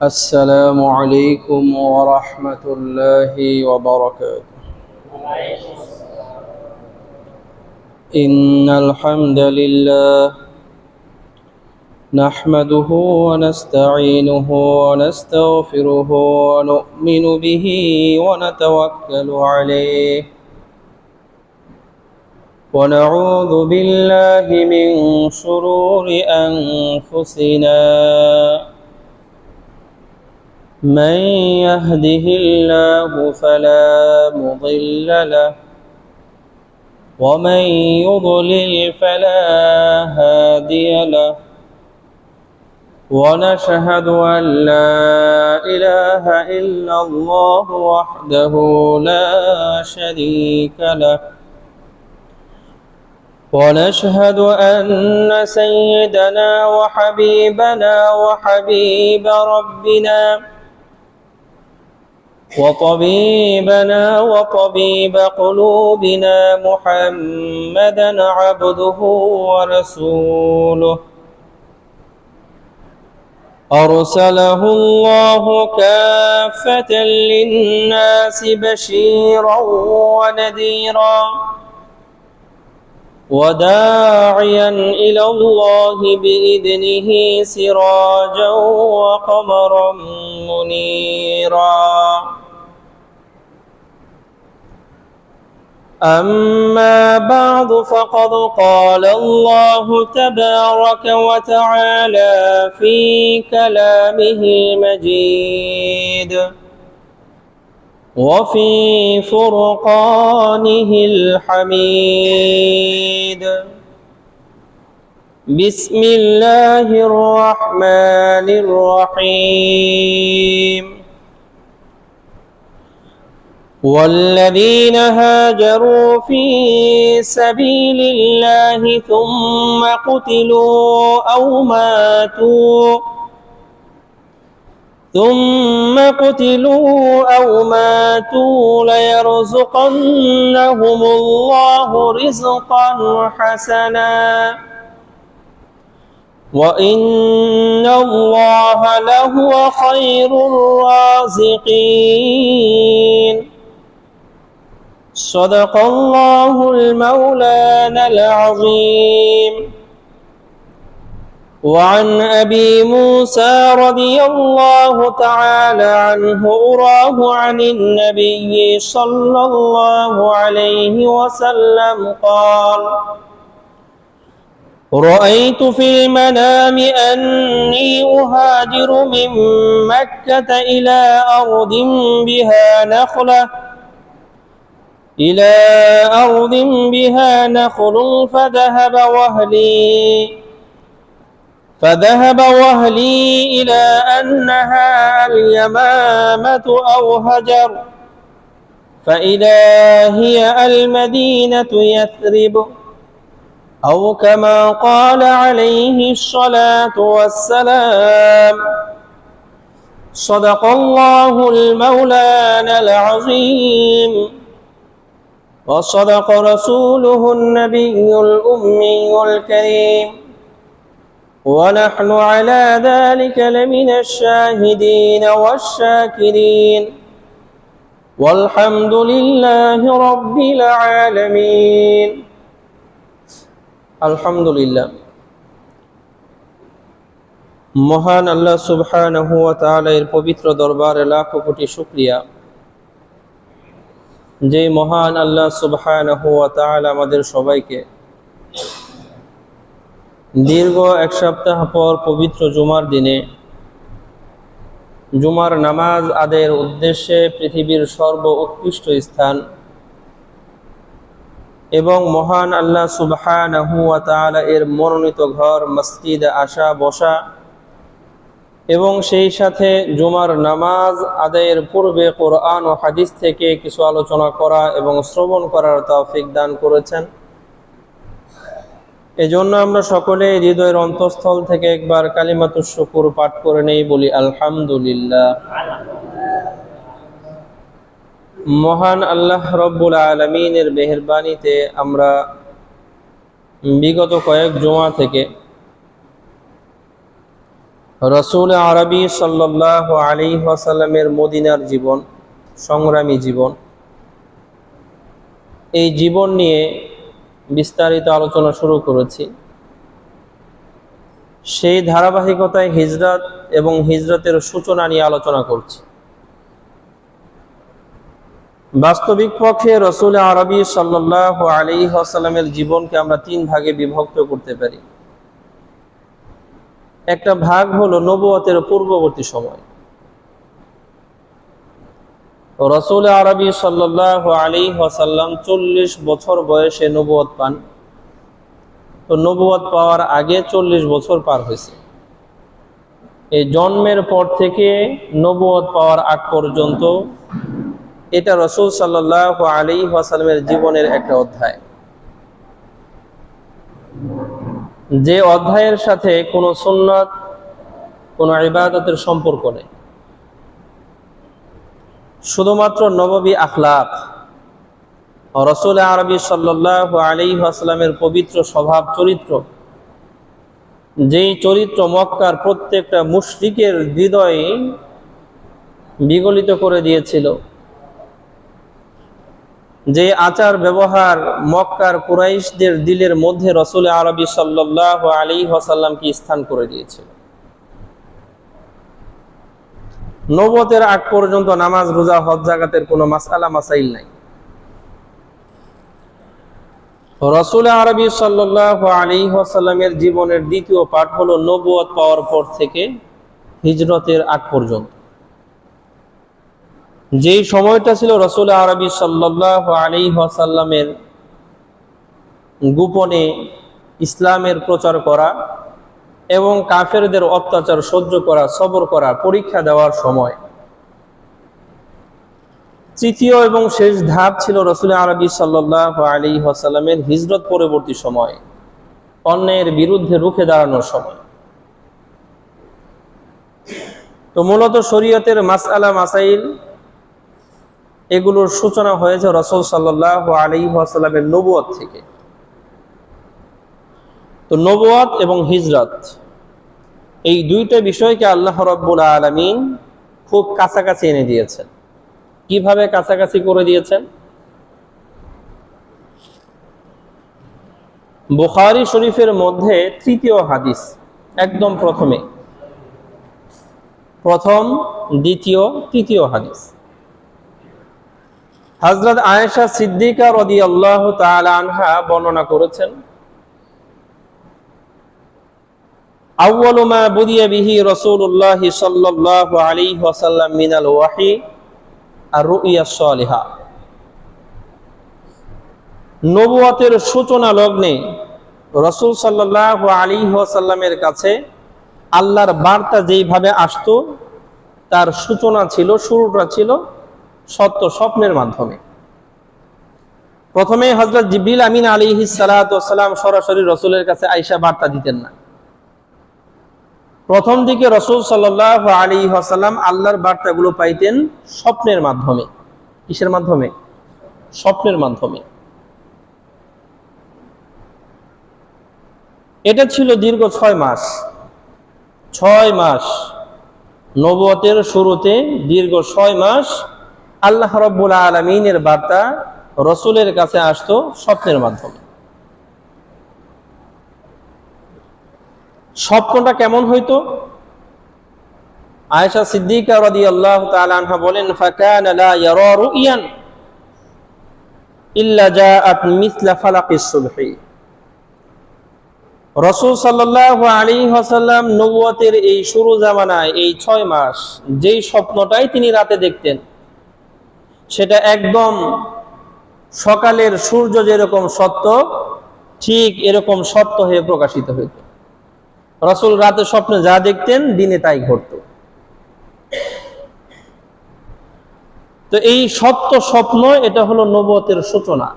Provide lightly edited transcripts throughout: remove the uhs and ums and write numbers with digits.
السلام عليكم ورحمة الله وبركاته. إن الحمد لله نحمده ونستعينه ونستغفره ونؤمن به ونتوكل عليه ونعوذ بالله من شرور أنفسنا. من يهده الله فلا مضل له ومن يضلل فلا هادي له ونشهد أن لا إله إلا الله وحده لا شريك له ونشهد أن سيدنا وحبيبنا وحبيب ربنا وطبيبنا وطبيب قلوبنا محمدا عبده ورسوله أرسله الله كافة للناس بشيرا ونذيرا وداعيا إلى الله بإذنه سراجا وقمرا منيرا. أما بعد فقد قال الله تبارك وتعالى في كلامه المجيد وفي فرقانه الحميد. بسم الله الرحمن الرحيم. والذين هاجروا في سبيل الله ثم قتلوا أو ماتوا ليرزقنهم الله رزقا حسنا وإن الله لهو خير الرازقين. صدق الله المولانا العظيم. وعن أبي موسى رضي الله تعالى عنه أراه عن النبي صلى الله عليه وسلم قال: رأيت في المنام أني أهاجر من مكة إلى أرض بها نخل فذهب وهلي إلى أنها اليمامة أو هجر، فإذا هي المدينة يثرب، أو كما قال عليه الصلاة والسلام. صدق الله المولانا العظيم وصدق رسوله النبي الأمي الكريم، ونحن على ذلك لمن الشاهدين والشاكرين، والحمد لله رب العالمين। আলহামদুলিল্লাহ। মহান আল্লাহ সুবহানাহু ওয়া তাআলা এর পবিত্র দরবারে লাখো কোটি শুকরিয়া, যে মহান আল্লাহ সুবহানাহু ওয়া তাআলা আমাদের সবাইকে দীর্ঘ এক সপ্তাহ পর পবিত্র জুমার দিনে জুমার নামাজ আদায়ের উদ্দেশ্যে পৃথিবীর সর্ব উৎকৃষ্ট স্থান এবং মহান আল্লাহ সুবহানাহু ওয়া তাআলা এর মনোনীত ঘর মসজিদে আসা বসা এবং সেই সাথে জুমার নামাজ আদায়ের পূর্বে কোরআন ও হাদিস থেকে কিছু আলোচনা করা এবং শ্রবণ করার তৌফিক দান করেছেন। এজন্য আমরা সকলে হৃদয়ের অন্তঃস্থল থেকে একবার কালিমাতুশ শুকর পাঠ করে নেই, বলি আলহামদুলিল্লাহ। মহান আল্লাহ রব্বুল আলামিনের মেহেরবানিতে আমরা বিগত কয়েক জুমা থেকে রাসূল আরবি সাল্লাল্লাহু আলাইহি ওয়াসাল্লামের মদিনার জীবন, সংগ্রামী জীবন, এই জীবন নিয়ে বিস্তারিত আলোচনা শুরু করেছি। সেই ধারাবাহিকতায় হিজরত এবং হিজরতের সূচনা নিয়ে আলোচনা করছি। বাস্তবিক পক্ষে রাসূল আরবি সাল্লাল্লাহু আলাইহি ওয়াসাল্লামের জীবনকে আমরা তিন ভাগে বিভক্ত করতে পারি। একটা ভাগ হলো নবুয়তের পূর্ববর্তী সময়। রাসূল আরবি সাল্লাল্লাহু আলাইহি ওয়াসাল্লাম 40 বছর বয়সে নবুয়ত পান। তো নবুয়ত পাওয়ার আগে 40 বছর পার হয়েছে। এই জন্মের পর থেকে নবুয়ত পাওয়ার আগ পর্যন্ত এটা রাসূল সাল্লাল্লাহু আলাইহি ওয়াসাল্লামের জীবনের একটা অধ্যায়, যে অধ্যায়ের সাথে কোনো সুন্নাত, কোনো ইবাদতের সম্পর্ক নেই। শুধুমাত্র নববী আখলাক, রাসূল আরবি সাল্লাল্লাহু আলাইহি ওয়াসাল্লামের পবিত্র স্বভাব চরিত্র, যেই চরিত্র মক্কার প্রত্যেকটা মুশরিকের হৃদয়ে বিগলিত করে দিয়েছিল, যে আচার ব্যবহার মক্কার কুরাইশদের দিলের মধ্যে রাসূল আরবি সাল্লাল্লাহু আলাইহি ওয়াসাল্লামকে স্থান করে দিয়েছিল। নবুয়তের আগ পর্যন্ত নামাজ, রোজা, হজ, যাকাতের কোনো মাসআলা মাসাইল নাই। রাসূল আরবি সাল্লাল্লাহু আলাইহি ওয়াসাল্লামের জীবনের দ্বিতীয় পাঠ হলো নবুয়ত পাওয়ার পর থেকে হিজরতের আগ পর্যন্ত। যেই সময়টা ছিল রাসূল আরবি সাল্লাল্লাহু আলাইহি ওয়াসাল্লামের গোপনে ইসলামের প্রচার করা এবং কাফেরদের অত্যাচার সহ্য করা, সবর করা, পরীক্ষা দেওয়ার সময়। তৃতীয় এবং শেষ ধাপ ছিল রাসূল আরবি সাল্লাল্লাহু আলাইহি ওয়াসাল্লামের হিজরত পরবর্তী সময়, অন্যায়ের বিরুদ্ধে রুখে দাঁড়ানোর সময়। তো মূলত শরীয়তের মাসআলা মাসাইল এগুলোর সূচনা হয়েছে রাসূল সাল্লাল্লাহু আলাইহি ওয়াসাল্লামের নবুয়ত থেকে। তো নবুয়ত এবং হিজরত এই দুইটা বিষয়কে আল্লাহ রাব্বুল আলামিন খুব কাছাকাছি এনে দিয়েছেন। কিভাবে কাছাকাছি করে দিয়েছেন? বুখারী শরীফের মধ্যে তৃতীয় হাদিস, একদম প্রথম, দ্বিতীয়, তৃতীয় হাদিস। হযরত আয়েশা সিদ্দিকা রাদিয়াল্লাহু তাআলা আনহা বর্ণনা করেছেন, আউয়ালু মা বুদিয়া বিহি রাসূলুল্লাহ সাল্লাল্লাহু আলাইহি ওয়াসাল্লাম মিনাল ওয়াহী আর-রু'য়া সালিহা। নবুয়তের সূচনা লগ্নে রাসূল সাল্লাল্লাহু আলাইহি ওয়াসাল্লামের কাছে আল্লাহর বার্তা যেইভাবে আসতো, তার সূচনা ছিল, শুরুটা ছিল সত্য স্বপ্নের মাধ্যমে। প্রথমে হযরত জিবরিল আমিন আলাইহিস সালাতু ওয়াস সালাম সরাসরি রাসূলের কাছে আয়েশা বার্তা দিতেন না। প্রথম দিকে রাসূল সাল্লাল্লাহু আলাইহি ওয়াসাল্লাম আল্লাহর বার্তাগুলো পাইতেন স্বপ্নের মাধ্যমে। কিসের মাধ্যমে? স্বপ্নের মাধ্যমে। এটা ছিল দীর্ঘ 6 মাস। 6 মাস নবুয়তের শুরুতে দীর্ঘ 6 মাস আল্লাহ রাব্বুল আলামিনের বার্তা রাসূলের কাছে আসতো স্বপ্নের মাধ্যমে। স্বপ্নটা কেমন হইতো? আয়েশা সিদ্দিকা রাদিয়াল্লাহু তাআলা আনহা বলেন, ফাকানা লা ইয়ারা রুয়ান ইল্লা জাআত মিসলা ফালাকিস সুবহি। রাসূল সাল্লাল্লাহু আলাইহি ওয়াসাল্লাম নবুয়তের এই শুরু জামানায় এই 6 মাস যেই স্বপ্নটাই তিনি রাতে দেখতেন, সেটা একদম সকালের সূর্য যেরকম সত্য, ঠিক এরকম সত্য হয়ে প্রকাশিত হইত। রাসূল রাতে স্বপ্নে যা দেখতেন, দিনে তাই ঘটত। তো এই সত্য স্বপ্ন, এটা হলো নবুয়তের সূচনা।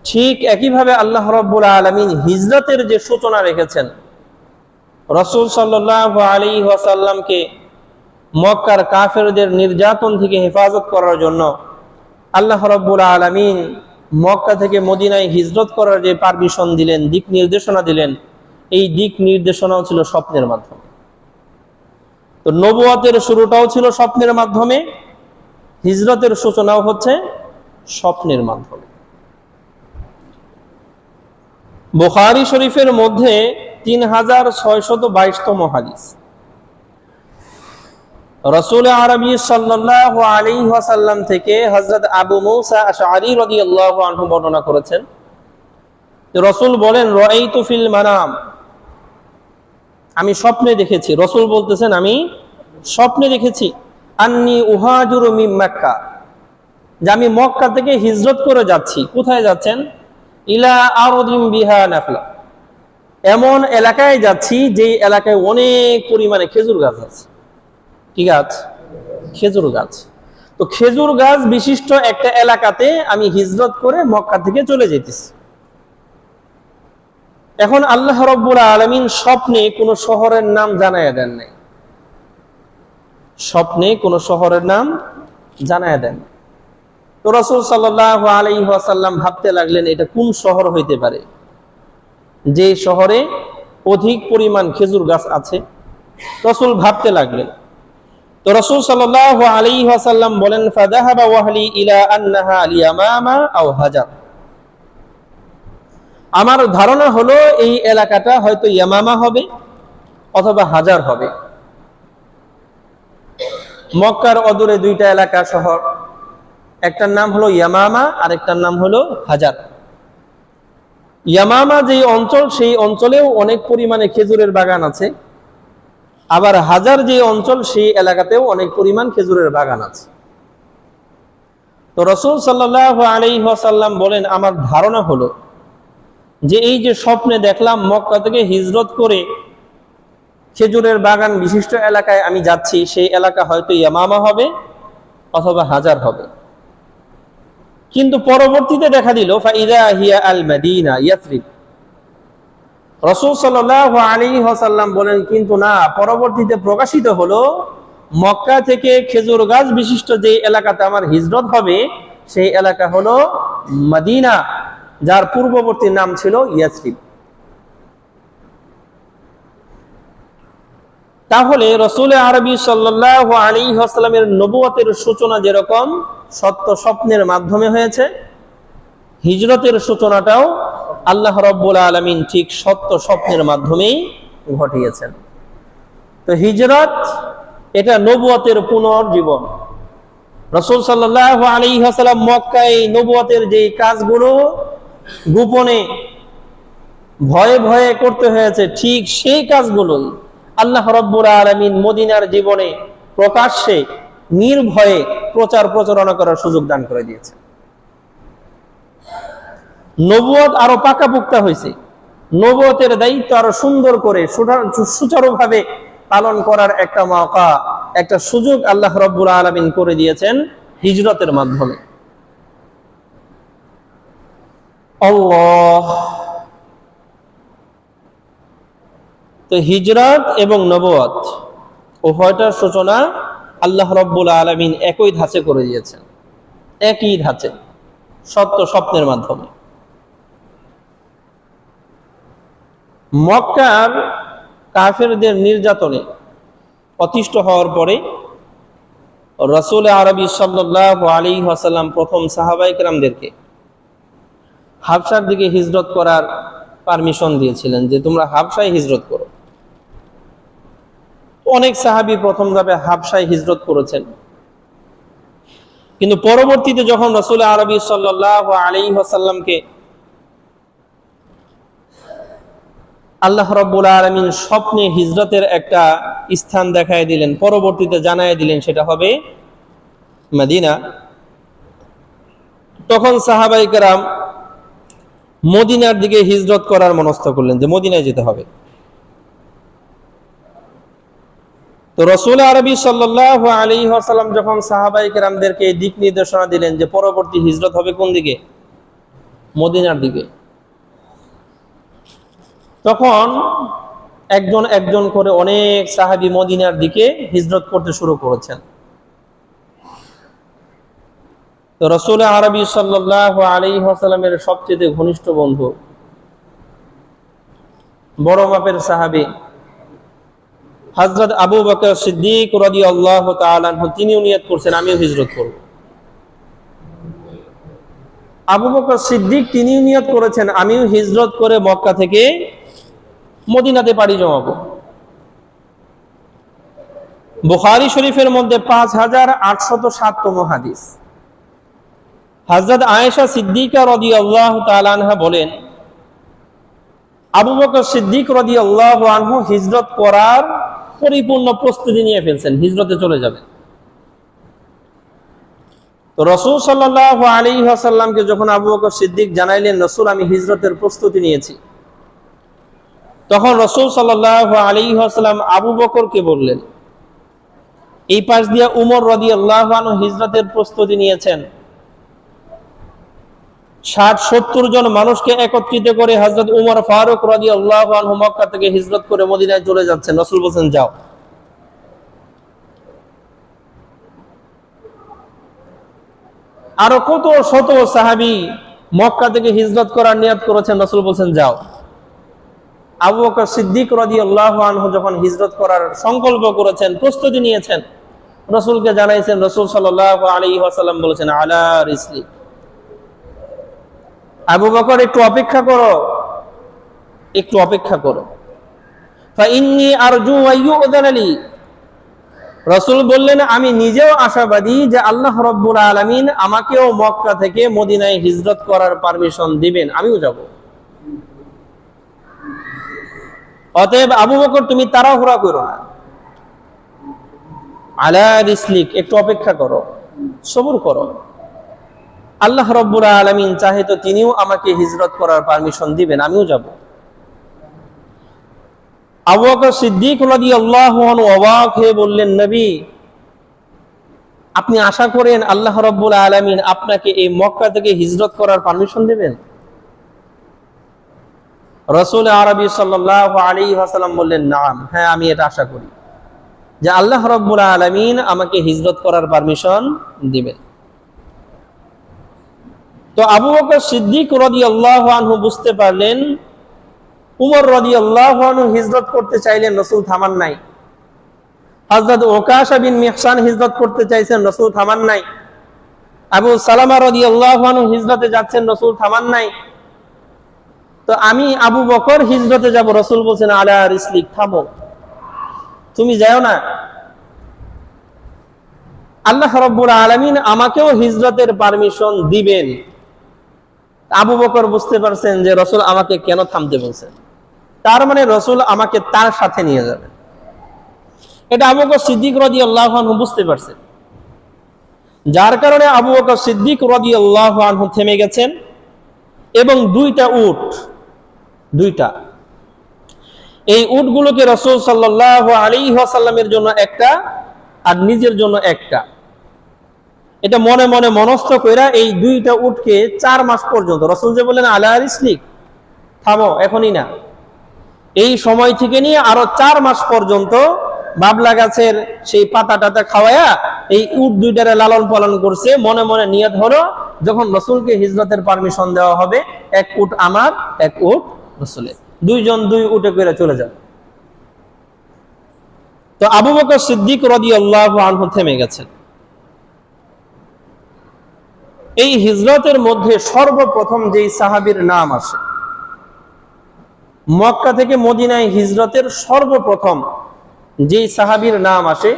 ঠিক একইভাবে আল্লাহ রাব্বুল আলামিন হিজরতের যে সূচনা রেখেছেন, রাসূল সাল্লাল্লাহু আলাইহি ওয়াসাল্লামকে মক্কার কাফেরদের নির্যাতন থেকে হেফাজত করার জন্য আল্লাহ রাব্বুল আলামিন মক্কা থেকে মদিনায় হিজরত করার যে পারমিশন দিলেন, দিক নির্দেশনা দিলেন, এই দিক নির্দেশনাও ছিল স্বপ্নের মাধ্যমে। তো নবুয়তের শুরুটাও ছিল স্বপ্নের মাধ্যমে, হিজরতের সূচনাও হচ্ছে স্বপ্নের মাধ্যমে। বুখারী শরীফের মধ্যে 3622তম হাদিস, রাসূল আরবি সাল্লাল্লাহু আলাইহি ওয়াসাল্লাম থেকে হযরত আবু মুসা আশআরী রাদিয়াল্লাহু আনহু বর্ণনা করেছেন যে রাসূল বলেন, রাআইতু ফিল মানাম, আমি স্বপ্নে দেখেছি। রাসূল বলতেছেন আমি স্বপ্নে দেখেছি, আন্নী উহাজিরু মিন মক্কা, যে আমি মক্কা থেকে হিজরত করে যাচ্ছি। কোথায় যাচ্ছেন? ইলা আরদিন বিহা নাখলা, এমন এলাকায় যাচ্ছি যে এলাকায় অনেক পরিমাণে খেজুর গাছ আছে। কি গাছ? খেজুর গাছ। তো খেজুর গাছ বিশিষ্ট একটা এলাকাতে আমি হিজরত করে মক্কা থেকে চলে যেতেছি। এখন আল্লাহ রাব্বুল আলামিন স্বপ্নে কোন শহরের নাম জানায়া দেন নাই, স্বপ্নে কোন শহরের নাম জানায়া দেন। তো রাসূল সাল্লাল্লাহু আলাইহি ওয়াসাল্লাম ভাবতে লাগলেন এটা কোন শহর হইতে পারে যে শহরে অধিক পরিমাণ খেজুর গাছ আছে। রাসূল ভাবতে লাগলেন। তো রাসূল সাল্লাল্লাহু আলাইহি ওয়াসাল্লাম বলেন, ফাযাহাবা ওয়াহলি ইলা আন্নাহা আল-ইয়ামামা আও হাজার, আমার ধারণা হলো এই এলাকাটা হয়তো ইয়ামামা হবে অথবা হাজার হবে। মক্কার অদূরে দুইটা এলাকা শহর, একটার নাম হলো ইয়ামামা আর একটার নাম হলো হাজার। ইয়ামামা যে অঞ্চল, সেই অঞ্চলেও অনেক পরিমাণে খেজুরের বাগান আছে, আবার হাজার যে অঞ্চল, সেই এলাকাতেও অনেক পরিমাণ খেজুরের বাগান আছে। তো রাসূল সাল্লাল্লাহু আলাইহি ওয়াসাল্লাম বলেন, আমার ধারণা হলো যে এই যে স্বপ্নে দেখলাম মক্কা থেকে হিজরত করে খেজুরের বাগান বিশিষ্ট এলাকায় আমি যাচ্ছি, সেই এলাকা হয়তো ইয়ামামা হবে অথবা হাজার হবে। কিন্তু পরবর্তীতে দেখা দিল ফাইদা হিয়া আল মাদিনা ইয়াসরিব, রাসূল সাল্লাল্লাহু আলাইহি ওয়াসাল্লাম বলেন কিন্তু না, পরবর্তীতে প্রকাশিত হলো মক্কা থেকে খেজুর গাছ বিশিষ্ট যে এলাকাতে আমার হিজরত হবে সেই এলাকা হলো মদিনা, যার পূর্ববর্তী নাম ছিল ইয়াসরিব। তাহলে রাসূল আরবি সাল্লাল্লাহু আলাইহি ওয়াসাল্লামের নবুয়তের সূচনা যেরকম সত্য স্বপ্নের মাধ্যমে হয়েছে, হিজরতের সূচনাটাও আল্লাহ রাব্বুল আলামিন ঠিক সত্য স্বপ্নের মাধ্যমেই ঘটিয়েছেন। তো হিজরত এটা নবুয়তের পুনর্জীবন। রাসূল সাল্লাল্লাহু আলাইহি ওয়াসাল্লাম মক্কায় নবুয়তের যে কাজগুলো গোপনে ভয়ে ভয়ে করতে হয়েছে, ঠিক সেই কাজগুলোই আল্লাহ রাব্বুল আলামিন মদিনার জীবনে প্রকাশ্যে নির্ভয়ে প্রচার প্রচারণা করার সুযোগ দান করে দিয়েছে। নবুয়ত আরো পাকাপোক্তা হয়েছে, নবুয়তের দায়িত্ব আরো সুন্দর করে সুচারুভাবে পালন করার একটা মওকা, একটা সুযোগ আল্লাহ রাব্বুল আলামিন করে দিয়েছেন হিজরতের মাধ্যমে। আল্লাহ। তো হিজরত এবং নবুয়ত উভয়টার সূচনা আল্লাহ রাব্বুল আলামিন একই ধাঁচে করে দিয়েছেন, একই ধাঁচে সত্য স্বপ্নের মাধ্যমে। মক্কার কাফেরদের নির্যাতনে অতিষ্ঠ হওয়ার পরে রাসূল আরবি সাল্লাল্লাহু আলাইহি ওয়াসাল্লাম প্রথম সাহাবায়ে কেরামদেরকে হাবশার দিকে হিজরত করার পারমিশন দিয়েছিলেন যে তোমরা হাবশায় হিজরত করো। অনেক সাহাবী প্রথম ধাপে হাবশায় হিজরত করেছেন, কিন্তু পরবর্তীতে যখন রাসূল আরবি সাল্লাল্লাহু আলাইহি ওয়াসাল্লামকে আল্লাহ রাব্বুল আলামিন স্বপ্নে হিজরতের একটা স্থান দেখায় দিলেন, পরবর্তীতে জানায় দিলেন সেটা হবে মদিনা, তখন সাহাবায়ে কেরাম মদিনার দিকে হিজরত করার মনস্থ করলেন যে মদিনায় যেতে হবে। তো রাসূল আরবি সাল্লাল্লাহু আলাইহি ওয়াসাল্লাম যখন সাহাবায়ে কেরামদেরকে দিক নির্দেশনা দিলেন যে পরবর্তী হিজরত হবে কোন দিকে, মদিনার দিকে, তখন একজন একজন করে অনেক সাহাবী মদিনার দিকে হিজরত করতে শুরু করেছেন। তো রাসূল আরবি সাল্লাল্লাহু আলাইহি ওয়াসাল্লামের সবচেয়ে ঘনিষ্ঠ বন্ধু বড় মাপের সাহাবী হযরত আবু বকর সিদ্দিক রাদিয়াল্লাহু তাআলা আনহু, তিনিও নিয়ত করছেন আমিও হিজরত করব। আবু বকর সিদ্দিক তিনিও নিয়ত করেছেন আমিও হিজরত করে মক্কা থেকে মদিনাতে পাড়ি জমাবো। বুখারী শরীফের মধ্যে 5807তম হাদিস। হযরত আয়েশা সিদ্দিকা রাদিয়াল্লাহু তাআলা আনহা বলেন, আবু বকর সিদ্দিক রাদিয়াল্লাহু আনহু হিজরত করার পরিপূর্ণ প্রস্তুতি নিয়ে ফেলছেন, হিজরতে চলে যাবেন। তো রাসূল সাল্লাল্লাহু আলাইহি ওয়াসাল্লামকে যখন আবু বকর সিদ্দিক জানাইলেন, রাসূল আমি হিজরতের প্রস্তুতি নিয়েছি, তখন রাসূল সাল্লাল্লাহু আলাইহি ওয়াসাল্লাম আবু বকরকে বললেন, এই পাশ দিয়ে উমর রাদিয়াল্লাহু আনহু হিজরতের প্রস্তুতি নিয়েছেন। 60-70 জন মানুষকে একত্রিত করে হযরত উমর ফারুক রাদিয়াল্লাহু আনহু মক্কা থেকে হিজরত করে মদিনায় চলে যাচ্ছেন। রাসূল বলেন যাও। আরো কত শত সাহাবী মক্কা থেকে হিজরত করার নিয়ত করেছেন, রাসূল বলেন যাও। আবু বকর সিদ্দিক রাদিয়াল্লাহু আনহু যখন হিজরত করার সংকল্প করেছেন, প্রস্তুতি নিয়েছেন, রাসূলকে জানাইছেন। রাসূল সাল্লাল্লাহু আলাইহি ওয়াসাল্লাম বলেছেন আলা রিসলি, আবু বকর একটু অপেক্ষা করো, একটু অপেক্ষা করো। ফাইন্নী আরজু ওয়া ইউযানা লি, রাসূল বললেন আমি নিজেও আশাবাদী যে আল্লাহ রাব্বুল আলামিন আমাকেও মক্কা থেকে মদিনায় হিজরত করার পারমিশন দিবেন, আমিও যাব। অতএব আবু বকর তুমি তাড়াহুড়া করো না, আলা রিসলিক, একটু অপেক্ষা করো, সবর করো। আল্লাহ রাব্বুল আলামিন চাহে তো তিনিও আমাকে হিজরত করার পারমিশন দিবেন, আমিও যাব। আবু বকর সিদ্দিক রাদিয়াল্লাহু আনহু অবাক হয়ে বললেন, নবী আপনি আশা করেন আল্লাহ রাব্বুল আলামিন আপনাকে এই মক্কা থেকে হিজরত করার পারমিশন দিবেন? রাসূল আরবি সাল্লাল্লাহু আলাইহি ওয়াসাল্লাম বললেন, নাম, হ্যাঁ আমি এটা আশা করি যে আল্লাহ রাব্বুল আলামিন আমাকে হিজরত করার পারমিশন দিবেন। তো আবু বকর সিদ্দিক রাদিয়াল্লাহু আনহু বুঝতে পারলেন উমর রাদিয়াল্লাহু আনহু হিজরত করতে চাইলেন, রাসূল থামান নাই। হযরত ওকাশা বিন মিহসান হিজরত করতে চাইছেন, রাসূল থামান নাই। আবু সালামা রাদিয়াল্লাহু আনহু হিজরতে যাচ্ছেন, রাসূল থামান নাই। তো আমি আবু বকর হিজরতে যাব, রাসূল বলেন আলা রিসলিক, থামো, তুমি যাও না, আল্লাহ রাব্বুল আলামিন আমাকেও হিজরতের পারমিশন দিবেন। আবু বকর বুঝতে পারছেন যে রাসূল আমাকে কেন থামতে বলছেন, তার মানে রাসূল আমাকে তার সাথে নিয়ে যাবেন। এটা আবু বকর সিদ্দিক রাদিয়াল্লাহু আনহু বুঝতে পারছেন, যার কারণে আবু বকর সিদ্দিক রাদিয়াল্লাহু আনহু থেমে গেছেন এবং দুইটা এই উটগুলোকে রাসূল সাল্লাল্লাহু আলাইহি ওয়াসাল্লামের জন্য একটা আর নিজের জন্য একটা, এটা মনে মনে মনস্থ কইরা এই দুইটা উটকে 4 মাস পর্যন্ত, রাসূল যে বললেন আলা রিসলিক, থামো এখনই না, এই সময় থেকে নিয়ে আরো 4 মাস পর্যন্ত বাবলা গাছের সেই পাতা টাতা খাওয়ায়া এই উট দুইটারে লালন পালন করছে। মনে মনে নিয়ত হলো যখন রাসূলকে হিজরতের পারমিশন দেওয়া হবে, এক উট আমার, এক উট রাসূলের, দুইজন দুই উটে করে চলে যাবে। তো আবু বকর সিদ্দিক রাদিয়াল্লাহু আনহু থেমে গেছেন। এই হিজরতের মধ্যে সর্বপ্রথম যেই সাহাবীর নাম আসে, মক্কা থেকে মদিনায় হিজরতের সর্বপ্রথম যেই সাহাবীর নাম আসে,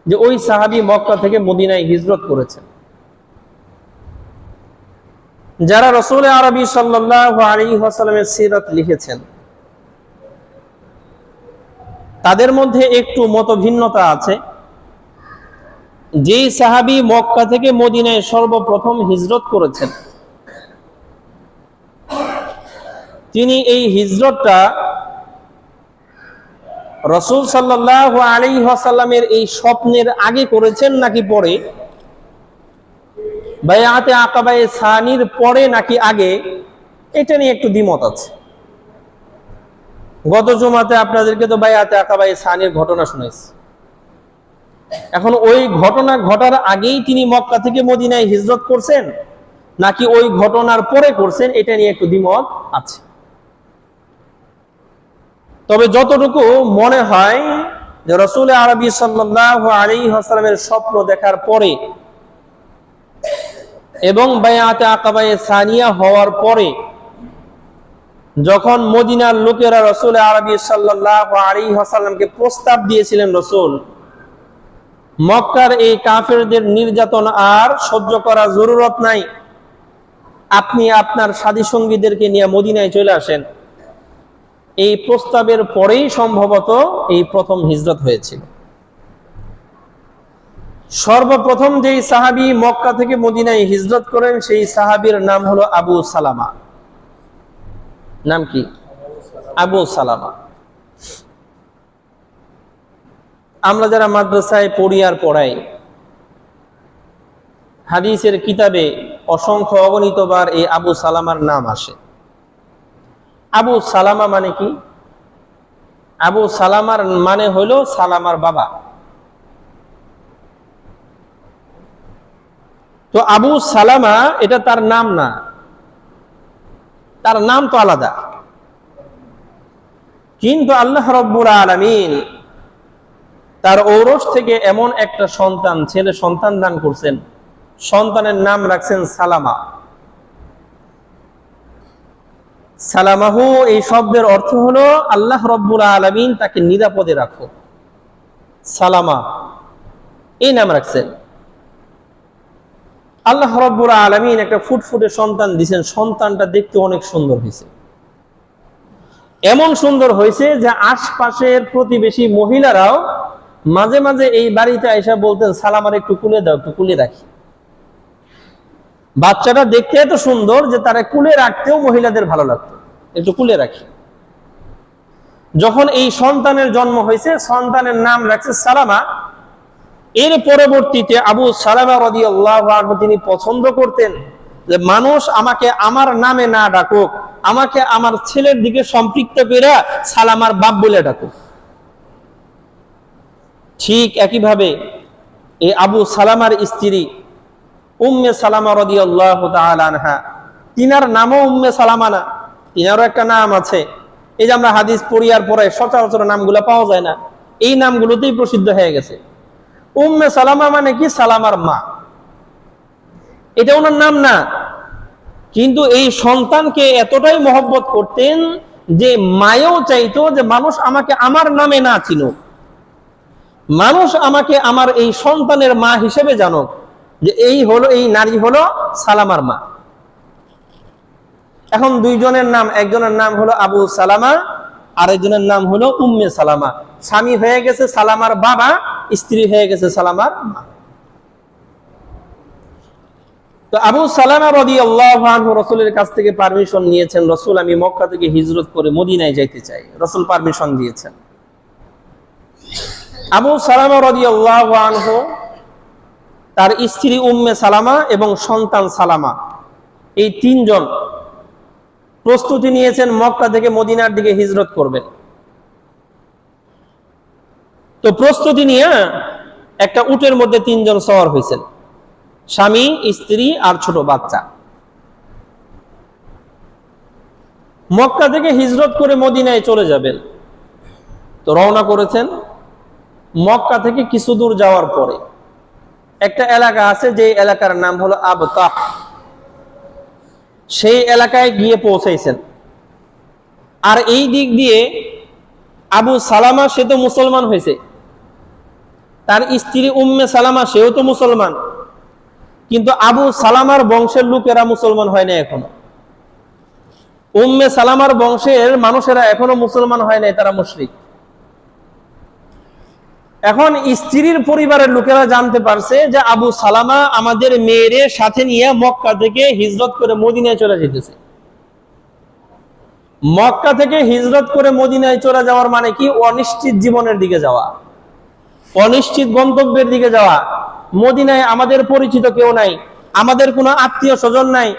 যে ওই সাহাবী মক্কা থেকে মদিনায় হিজরত করেছেন, যারা রাসূল আরবি সাল্লাল্লাহু আলাইহি ওয়াসাল্লামের সিরাত লিখেছেন, তাদের মধ্যে একটু মতভিন্নতা আছে। যেই সাহাবী মক্কা থেকে মদিনায় সর্বপ্রথম হিজরত করেছেন, তিনি এই হিজরতটা রাসূল সাল্লাল্লাহু আলাইহি ওয়াসাল্লামের এই স্বপ্নের আগে করেছেন নাকি পরে, বায়াতে আকাবায়ে সানির পরে নাকি আগে, এটা নিয়ে একটু দ্বিমত আছে। গত জুমাতে আপনাদেরকে তো বায়াতে আকাবায়ে সানির ঘটনা শুনাইছি। এখন ওই ঘটনা ঘটার আগেই তিনি মক্কা থেকে মদিনায় হিজরত করছেন নাকি ওই ঘটনার পরে করছেন, এটা নিয়ে একটু দ্বিমত আছে। তবে যতটুকু মনে হয় যে রাসূল আরবি সাল্লাল্লাহু আলাইহি ওয়াসাল্লামের স্বপ্ন দেখার পরে এবং বায়াতে আকাবায়ে সানিয়া হওয়ার পরে যখন মদিনার লোকেরা রাসূল আরবি সাল্লাল্লাহু আলাইহি ওয়াসাল্লামকে প্রস্তাব দিয়েছিলেন, রাসূল মক্কার এই কাফেরদের নির্যাতন আর সহ্য করা জরুরত নাই, আপনি আপনার সাথী সঙ্গীদেরকে নিয়ে মদিনায় চলে আসেন, এই প্রস্তাবের পরেই সম্ভবত এই প্রথম হিজরত হয়েছিল। সর্বপ্রথম যেই সাহাবী মক্কা থেকে মদিনায় হিজরত করেন সেই সাহাবীর নাম হলো আবু সালামা। নাম কি? আবু সালামা। আমরা যারা মাদ্রাসায় পড়ি আর পড়াই, হাদিসের কিতাবে অসংখ্য অগণিতবার এই আবু সালামার নাম আসে। আবু সালামা মানে কি? আবু সালামার মানে হলো সালামার বাবা। তো আবু সালামা এটা তার নাম না, তার নাম তো আলাদা, কিন্তু আল্লাহ রাব্বুল আলামিন তার ঔরস থেকে এমন একটা সন্তান, ছেলে সন্তান দান করছেন, সন্তানের নাম রাখছেন সালামা। সালামাহু এই শব্দের অর্থ হলো আল্লাহ রাব্বুল আলামিন তাকে নিরাপদে রাখো, সালামা এই নাম রাখছেন। আল্লাহ রাব্বুল আলামিন একটা ফুটফুটে সন্তান দিয়েছেন, সন্তানটা দেখতে অনেক সুন্দর হয়েছে, এমন সুন্দর হয়েছে যে আশপাশের প্রতিবেশী মহিলারাও মাঝে মাঝে এই বাড়িতে এসে বলতেন, সালামার একটু কুলে দাও, একটু কুলে রাখি। বাচ্চাটা দেখতে এত সুন্দর যে তারা কুলে রাখতেও মহিলাদের ভালো লাগতো, একটু কুলে রাখি। যখন এই সন্তানের জন্ম হয়েছে, সন্তানের নাম রাখছে সালামা। এর পরবর্তীতে আবু সালামা রাদিয়াল্লাহু আনহু তিনি পছন্দ করতেন যে মানুষ আমাকে আমার নামে না ডাকুক, আমাকে আমার ছেলের দিকে সম্পৃক্ত করে সালামার বাপ বলে ডাকুক। ঠিক একইভাবে এই আবু সালামার স্ত্রী উম্মে সালামা রাদিয়াল্লাহু তাআলা আনহা, তিনার নামও উম্মে সালামা না, তিনারও একটা নাম আছে। এই যে আমরা হাদিস পড়ি আর পড়াই, সচরাচর নামগুলো পাওয়া যায় না, এই নামগুলোতেই প্রসিদ্ধ হয়ে গেছে। উম্মে সালামা মানে কি? সালামার মা। এটা ওনার নাম না, কিন্তু এই সন্তানকে এতটাই মহব্বত করতেন যে মায়েও চাইতো যে মানুষ আমাকে আমার নামে না চিনুক, মানুষ আমাকে আমার এই সন্তানের মা হিসেবে জানুক, যে এই হলো, এই নারী হলো সালামার মা। এখন দুইজনের নাম, একজনের নাম হলো আবু সালামা, আরেকজনের নাম হলো উম্মে সালামা। স্বামী হয়ে গেছে সালামার বাবা, স্ত্রী হয়ে গেছে সালামার মা। তো আবু সালামা রাদিয়াল্লাহু আনহু রাসূলের কাছ থেকে পারমিশন নিয়েছেন, রাসূল আমি মক্কা থেকে হিজরত করে মদিনায় যাইতে চাই। রাসূল পারমিশন দিয়েছেন। আবু সালামা রাদিয়াল্লাহু আনহু, তার স্ত্রী উম্মে সালামা এবং সন্তান সালামা, এই তিনজন প্রস্তুতি নিয়েছেন মক্কা থেকে মদিনার দিকে হিজরত করবেন। তো প্রস্তুতি নিয়ে একটা উটের মধ্যে তিনজন সওয়ার হয়েছেন, স্বামী, স্ত্রী আর ছোট বাচ্চা। মক্কা থেকে হিজরত করে মদিনায় চলে যাবেন। তো রওনা করেছেন। মক্কা থেকে কিছু দূর যাওয়ার পরে একটা এলাকা আছে, যে এলাকার নাম হলো আবতাহ। সেই এলাকায় গিয়ে পৌঁছাইছেন। আর এই দিক দিয়ে আবু সালামা, সে তো মুসলমান হয়েছে, তার স্ত্রী উম্মে সালামা সেও তো মুসলমান, কিন্তু আবু সালামার বংশের লোকেরা মুসলমান হয় না এখনো। উম্মে সালামার বংশের মানুষেরা এখনো মুসলমান হয় নাই, তারা মুশরিক। এখন স্ত্রীর পরিবারের লোকেরা জানতে পারছে যে আবু সালামা আমাদের মেয়ের সাথে নিয়ে মক্কা থেকে হিজরত করে মদিনায় চলে যেতেছে। মক্কা থেকে হিজরত করে মদিনায় চলে যাওয়ার মানে কি? অনিশ্চিত জীবনের দিকে যাওয়া, অনিশ্চিত গন্তব্যের দিকে যাওয়া। মদিনায় আমাদের পরিচিত কেউ নাই, আমাদের কোনো আত্মীয় স্বজন নাই,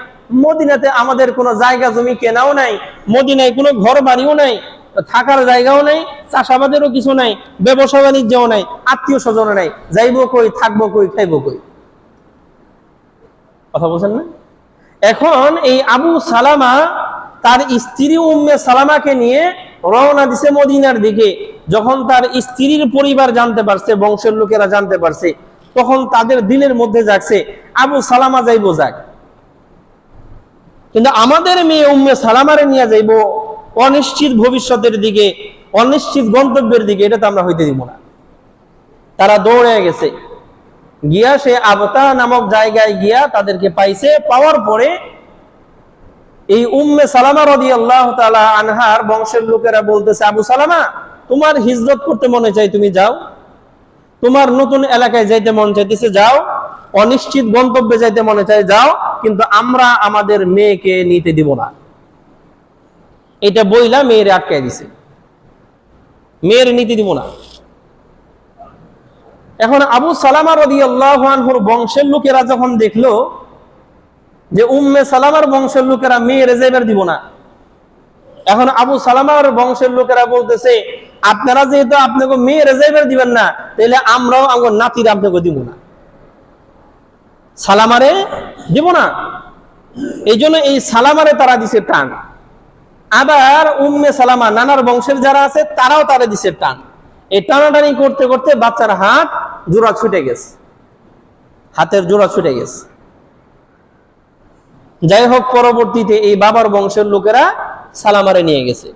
মদিনাতে আমাদের কোনো জায়গা জমি কেনাও নাই, মদিনায় কোনো ঘর বাড়িও নাই, থাকার জায়গাও নাই, চাষাবাদেরও কিছু নাই, ব্যবসা বাণিজ্যও নাই, আত্মীয় স্বজন নাই, যাইবো কই, থাকবো কই, খাইবো কই? কথা বলছেন না? এখন এই আবু সালামা তার স্ত্রী উম্মে সালামাকে নিয়ে রওনা দিছে মদিনার দিকে। যখন তার স্ত্রীর পরিবার জানতে পারছে, বংশের লোকেরা জানতে পারছে, তখন তাদের দিলের মধ্যে জাগছে আবু সালামা যাইবো যাক, কিন্তু আমাদের মেয়ে উম্মে সালামারে নিয়ে যাইবো অনিশ্চিত ভবিষ্যতের দিকে, অনিশ্চিত গন্তব্যের দিকে, এটা তো আমরা হইতে দিব না। তারা দৌড়ে গেছে, গিয়া সে আবতা নামক জায়গায় গিয়া তাদেরকে পাইছে। পাওয়ার পরে এই উম্মে সালামা রাদিয়াল্লাহু তাআলা আনহার বংশের লোকেরা বলতেছে, আবু সালামা, তোমার হিজরত করতে মনে চাই, তুমি যাও। তোমার নতুন এলাকায় যাইতে মন চাইতেছে, যাও। অনিশ্চিত গন্তব্যে যাইতে মনে চাই, যাও, কিন্তু আমরা আমাদের মেয়েকে নিতে দিব না। এটা বইলা মেয়ের আটকায় দিছে, মেয়ের নিতে দিব না। এখন আবু সালামা রাদিয়াল্লাহু আনহুর বংশের লোকেরা যখন দেখলো যে উম্মে সালামার বংশের লোকেরা মেয়ের যাইবার দিব না, এখন আবু সালামার বংশের লোকেরা বলতেছে, আপনারা যেহেতু আপনাকে মেয়ের যাইবার দিবেন না, তাহলে আমরাও আমার নাতির আপনাকে দিব না, সালামারে দিব না। এই জন্য এই সালামারে তারা দিছে টান। আবার উম্মে সালামা নানার বংশের যারা আছে তারাও তারা দিছে টান। এই টানাটানি করতে করতে বাচ্চার হাত জোড়া ছুটে গেছে, হাতের জোড়া ছুটে গেছে। যাই হোক, পরবর্তীতে এই বাবার বংশের লোকেরা সালামারে নিয়ে গেছে।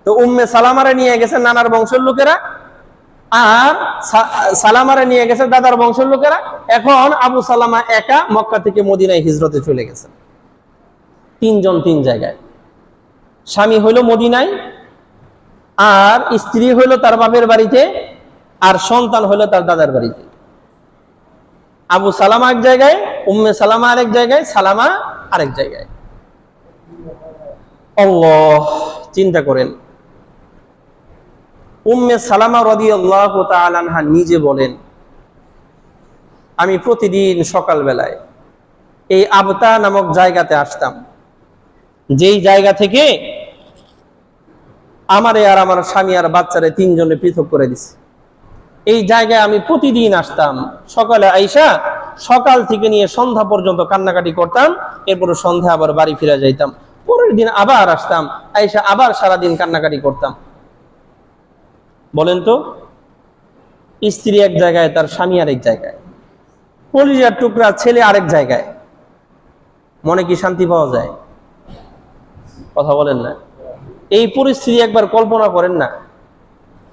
তো উম্মে সালামারে নিয়ে গেছে নানার বংশের লোকেরা, আর সালামারে নিয়ে গেছে দাদার বংশের লোকেরা। এখন আবু সালামা একা মক্কা থেকে মদিনায় হিজরতে চলে গেছে। তিনজন তিন জায়গায়, স্বামী হইল মদিনায়, আর স্ত্রী হইল তার বাপের বাড়িতে, আর সন্তান হইল তার দাদার বাড়িতে। আবু সালামা এক জায়গায়, উম্মে সালামা আরেক জায়গায়, সালামা আরেক জায়গায়। আল্লাহ, চিন্তা করেন। উম্মে সালামা রাদিয়াল্লাহু তাআলা আনহা নিজে বলেন, আমি প্রতিদিন সকালবেলায় এই আবতা নামক জায়গাতে আসতাম, যেই জায়গা থেকে আমারে আর আমার স্বামী আর বাচ্চারে তিনজনে পৃথক করে দিছে। এই জায়গায় আমি প্রতিদিন আসতাম, সকালে আইসা সকাল থেকে নিয়ে সন্ধ্যা পর্যন্ত কান্নাকাটি করতাম, এরপরে সন্ধ্যা আবার বাড়ি ফিরে যাইতাম। পরের দিন আবার আসতাম, আইসা আবার সারাদিন কান্নাকাটি করতাম। বলেন তো, স্ত্রী এক জায়গায়, তার স্বামী আরেক জায়গায়, কলিজার টুকরা ছেলে আরেক জায়গায়, মনে কি শান্তি পাওয়া যায়? কথা বলেন না। এই পরিস্থিতি একবার কল্পনা করেন না।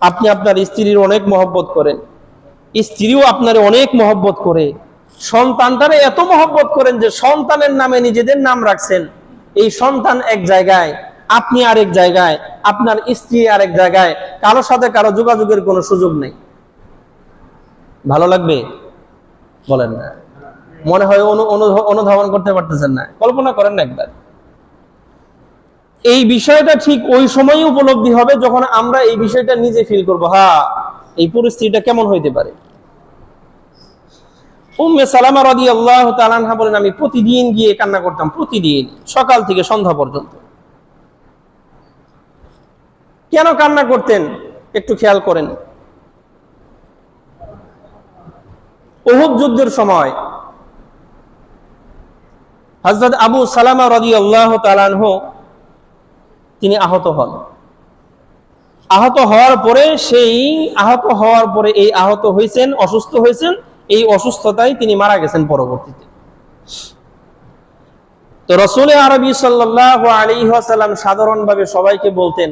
আপনি আপনার স্ত্রীর অনেক মহব্বত করেন, স্ত্রীও আপনার অনেক মহব্বত করে, সন্তানটারে এত মহব্বত করেন যে সন্তানের নামে নিজেদের নাম রাখছেন। এই সন্তান এক জায়গায়, আপনি আরেক জায়গায়, আপনার স্ত্রী আরেক জায়গায়, কারোর সাথে কারো যোগাযোগের কোনো সুযোগ নেই। ভালো লাগবে? বলেন না। মনে হয় অনুধাবন করতে পারতেছেন না। কল্পনা করেন না একবার। এই বিষয়টা ঠিক ওই সময়ই উপলব্ধি হবে যখন আমরা এই বিষয়টা নিজে ফিল করবো, হ্যাঁ, এই পরিস্থিতিটা কেমন হইতে পারে। উম্মে সালামা রাদিয়াল্লাহু তাআলা আনহা বলেন, আমি প্রতিদিন গিয়ে কান্না করতাম, প্রতিদিন সকাল থেকে সন্ধ্যা পর্যন্ত। কেন কান্না করতেন একটু খেয়াল করেন। উহুদ যুদ্ধের সময় হযরত আবু সালামা রাদিয়াল্লাহু তাআলা আনহু তিনি আহত হন। আহত হওয়ার পরে এই আহত হয়েছেন, অসুস্থ হয়েছেন, এই অসুস্থতায় তিনি মারা গেছেন পরবর্তীতে। তো রাসূল আরবি সাল্লাল্লাহু আলাইহি ওয়াসাল্লাম সাধারণভাবে সবাইকে বলতেন,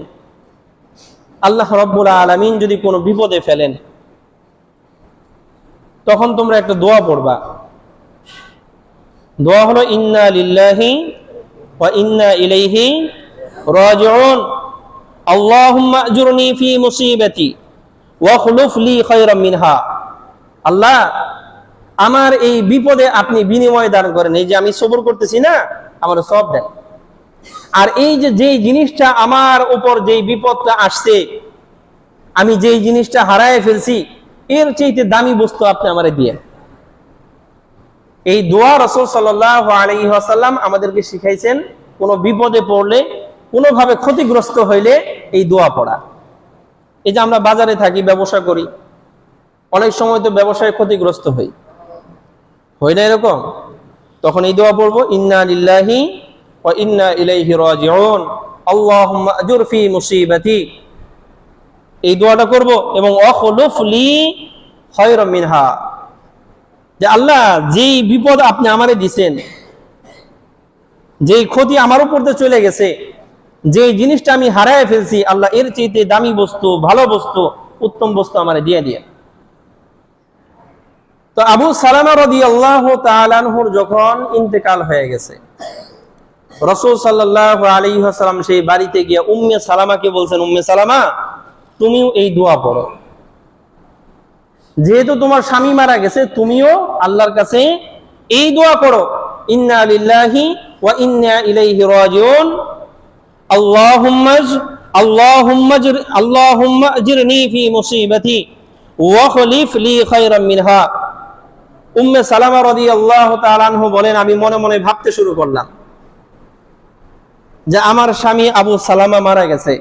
আল্লাহ রাব্বুল আলামিন যদি কোনো বিপদে ফেলেন, তখন তোমরা একটা দোয়া পড়বা। দোয়া হলো, ইন্না লিল্লাহি ওয়া ইন্না ইলাইহি রাজিউন, আল্লাহুম্মা আজুরনি ফি মুসিবাতি ওয়া খুলুফ লি খায়রাম মিনহা। আল্লাহ, আমার এই বিপদে আপনি বিনিময় দান করেন। এই যে আমি সবর করতেছি না, আমার সব দেন। আর এই যে যেই জিনিসটা আমার উপর, যেই বিপদটা আসছে, আমি যেই জিনিসটা হারায় ফেলছি, এর চাইতে দামি বস্তু আপনি আমারে দিয়ে। এই দোয়া রাসূল সাল্লাল্লাহু আলাইহি ওয়াসাল্লাম আমাদেরকে শিখাইছেন। কোনো বিপদে পড়লে, কোনোভাবে ক্ষতিগ্রস্ত হইলে এই দোয়া পড়া। এই যে আমরা বাজারে থাকি, ব্যবসা করি, অনেক সময় তো ব্যবসায় ক্ষতিগ্রস্ত হই না এরকম? তখন এই দোয়া পড়বো, ইন্না লিল্লাহি ওয়া ইন্না ইলাইহি রাজিউন, আল্লাহুম্মা আজুর ফি মুসিবাতি, এই দোয়াটা করব। এবং আখলুফ লি খায়রাম মিনহা, যে আল্লাহ যেই বিপদ আপনি আমারে দিবেন, যেই ক্ষতি আমার উপর দিয়ে চলে গেছে, যে জিনিসটা আমি হারায় ফেলছি, আল্লাহ এর চাইতে দামি বস্তু, ভালো বস্তু, উত্তম বস্তু আমারে দিয়ে দিয়ে। তো আবু সালামা রাদিয়াল্লাহু তাআলা আনহুর যখন ইন্তেকাল হয়ে গেছে, রাসূল সাল্লাল্লাহু আলাইহি ওয়াসাল্লাম সেই বাড়িতে গিয়ে উম্মে সালামাকে বলছেন, উম্মে সালামা তুমিও এই দোয়া পড়ো, যেহেতু তোমার স্বামী মারা গেছে তুমিও আল্লাহর কাছে এই দোয়া করো, ইন্না লিল্লাহি ওয়া ইন্না ইলাইহি রাজিউন, আল্লাহুম্মা আজরনি ফি মুসিবাতি ওয়া খলিফ লি খায়রাম মিনহা। উম্মে সালামা রাদিয়াল্লাহু তাআলা আনহু বলেন, আমি মনে মনে ভাবতে শুরু করলাম যে আমার স্বামী আবু সালামা মারা গেছে,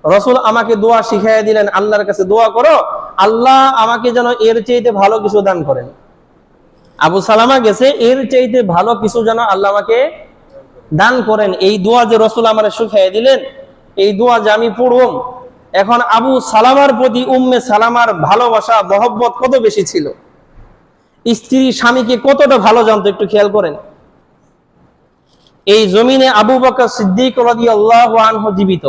রাসূল আমাকে দোয়া শিখিয়ে দিলেন, আল্লাহর কাছে দোয়া করো, আল্লাহ আমাকে যেন এর চাইতে ভালো কিছু দান করেন। আবু সালামা গেছে, এর চাইতে ভালো কিছু যেন আল্লাহ আমাকে দান করেন। এই দোয়া যে রাসূল আমারে শিখিয়ে দিলেন, এই দোয়া যে আমি পড়ব। এখন আবু সালামার প্রতি উম্মে সালামার ভালোবাসা, মহব্বত কত বেশি ছিল, স্ত্রী স্বামীকে কতটা ভালো জানতো, একটু খেয়াল করেন। এই জমিনে আবু বকর সিদ্দিক রাদিয়াল্লাহু আনহু জীবিত,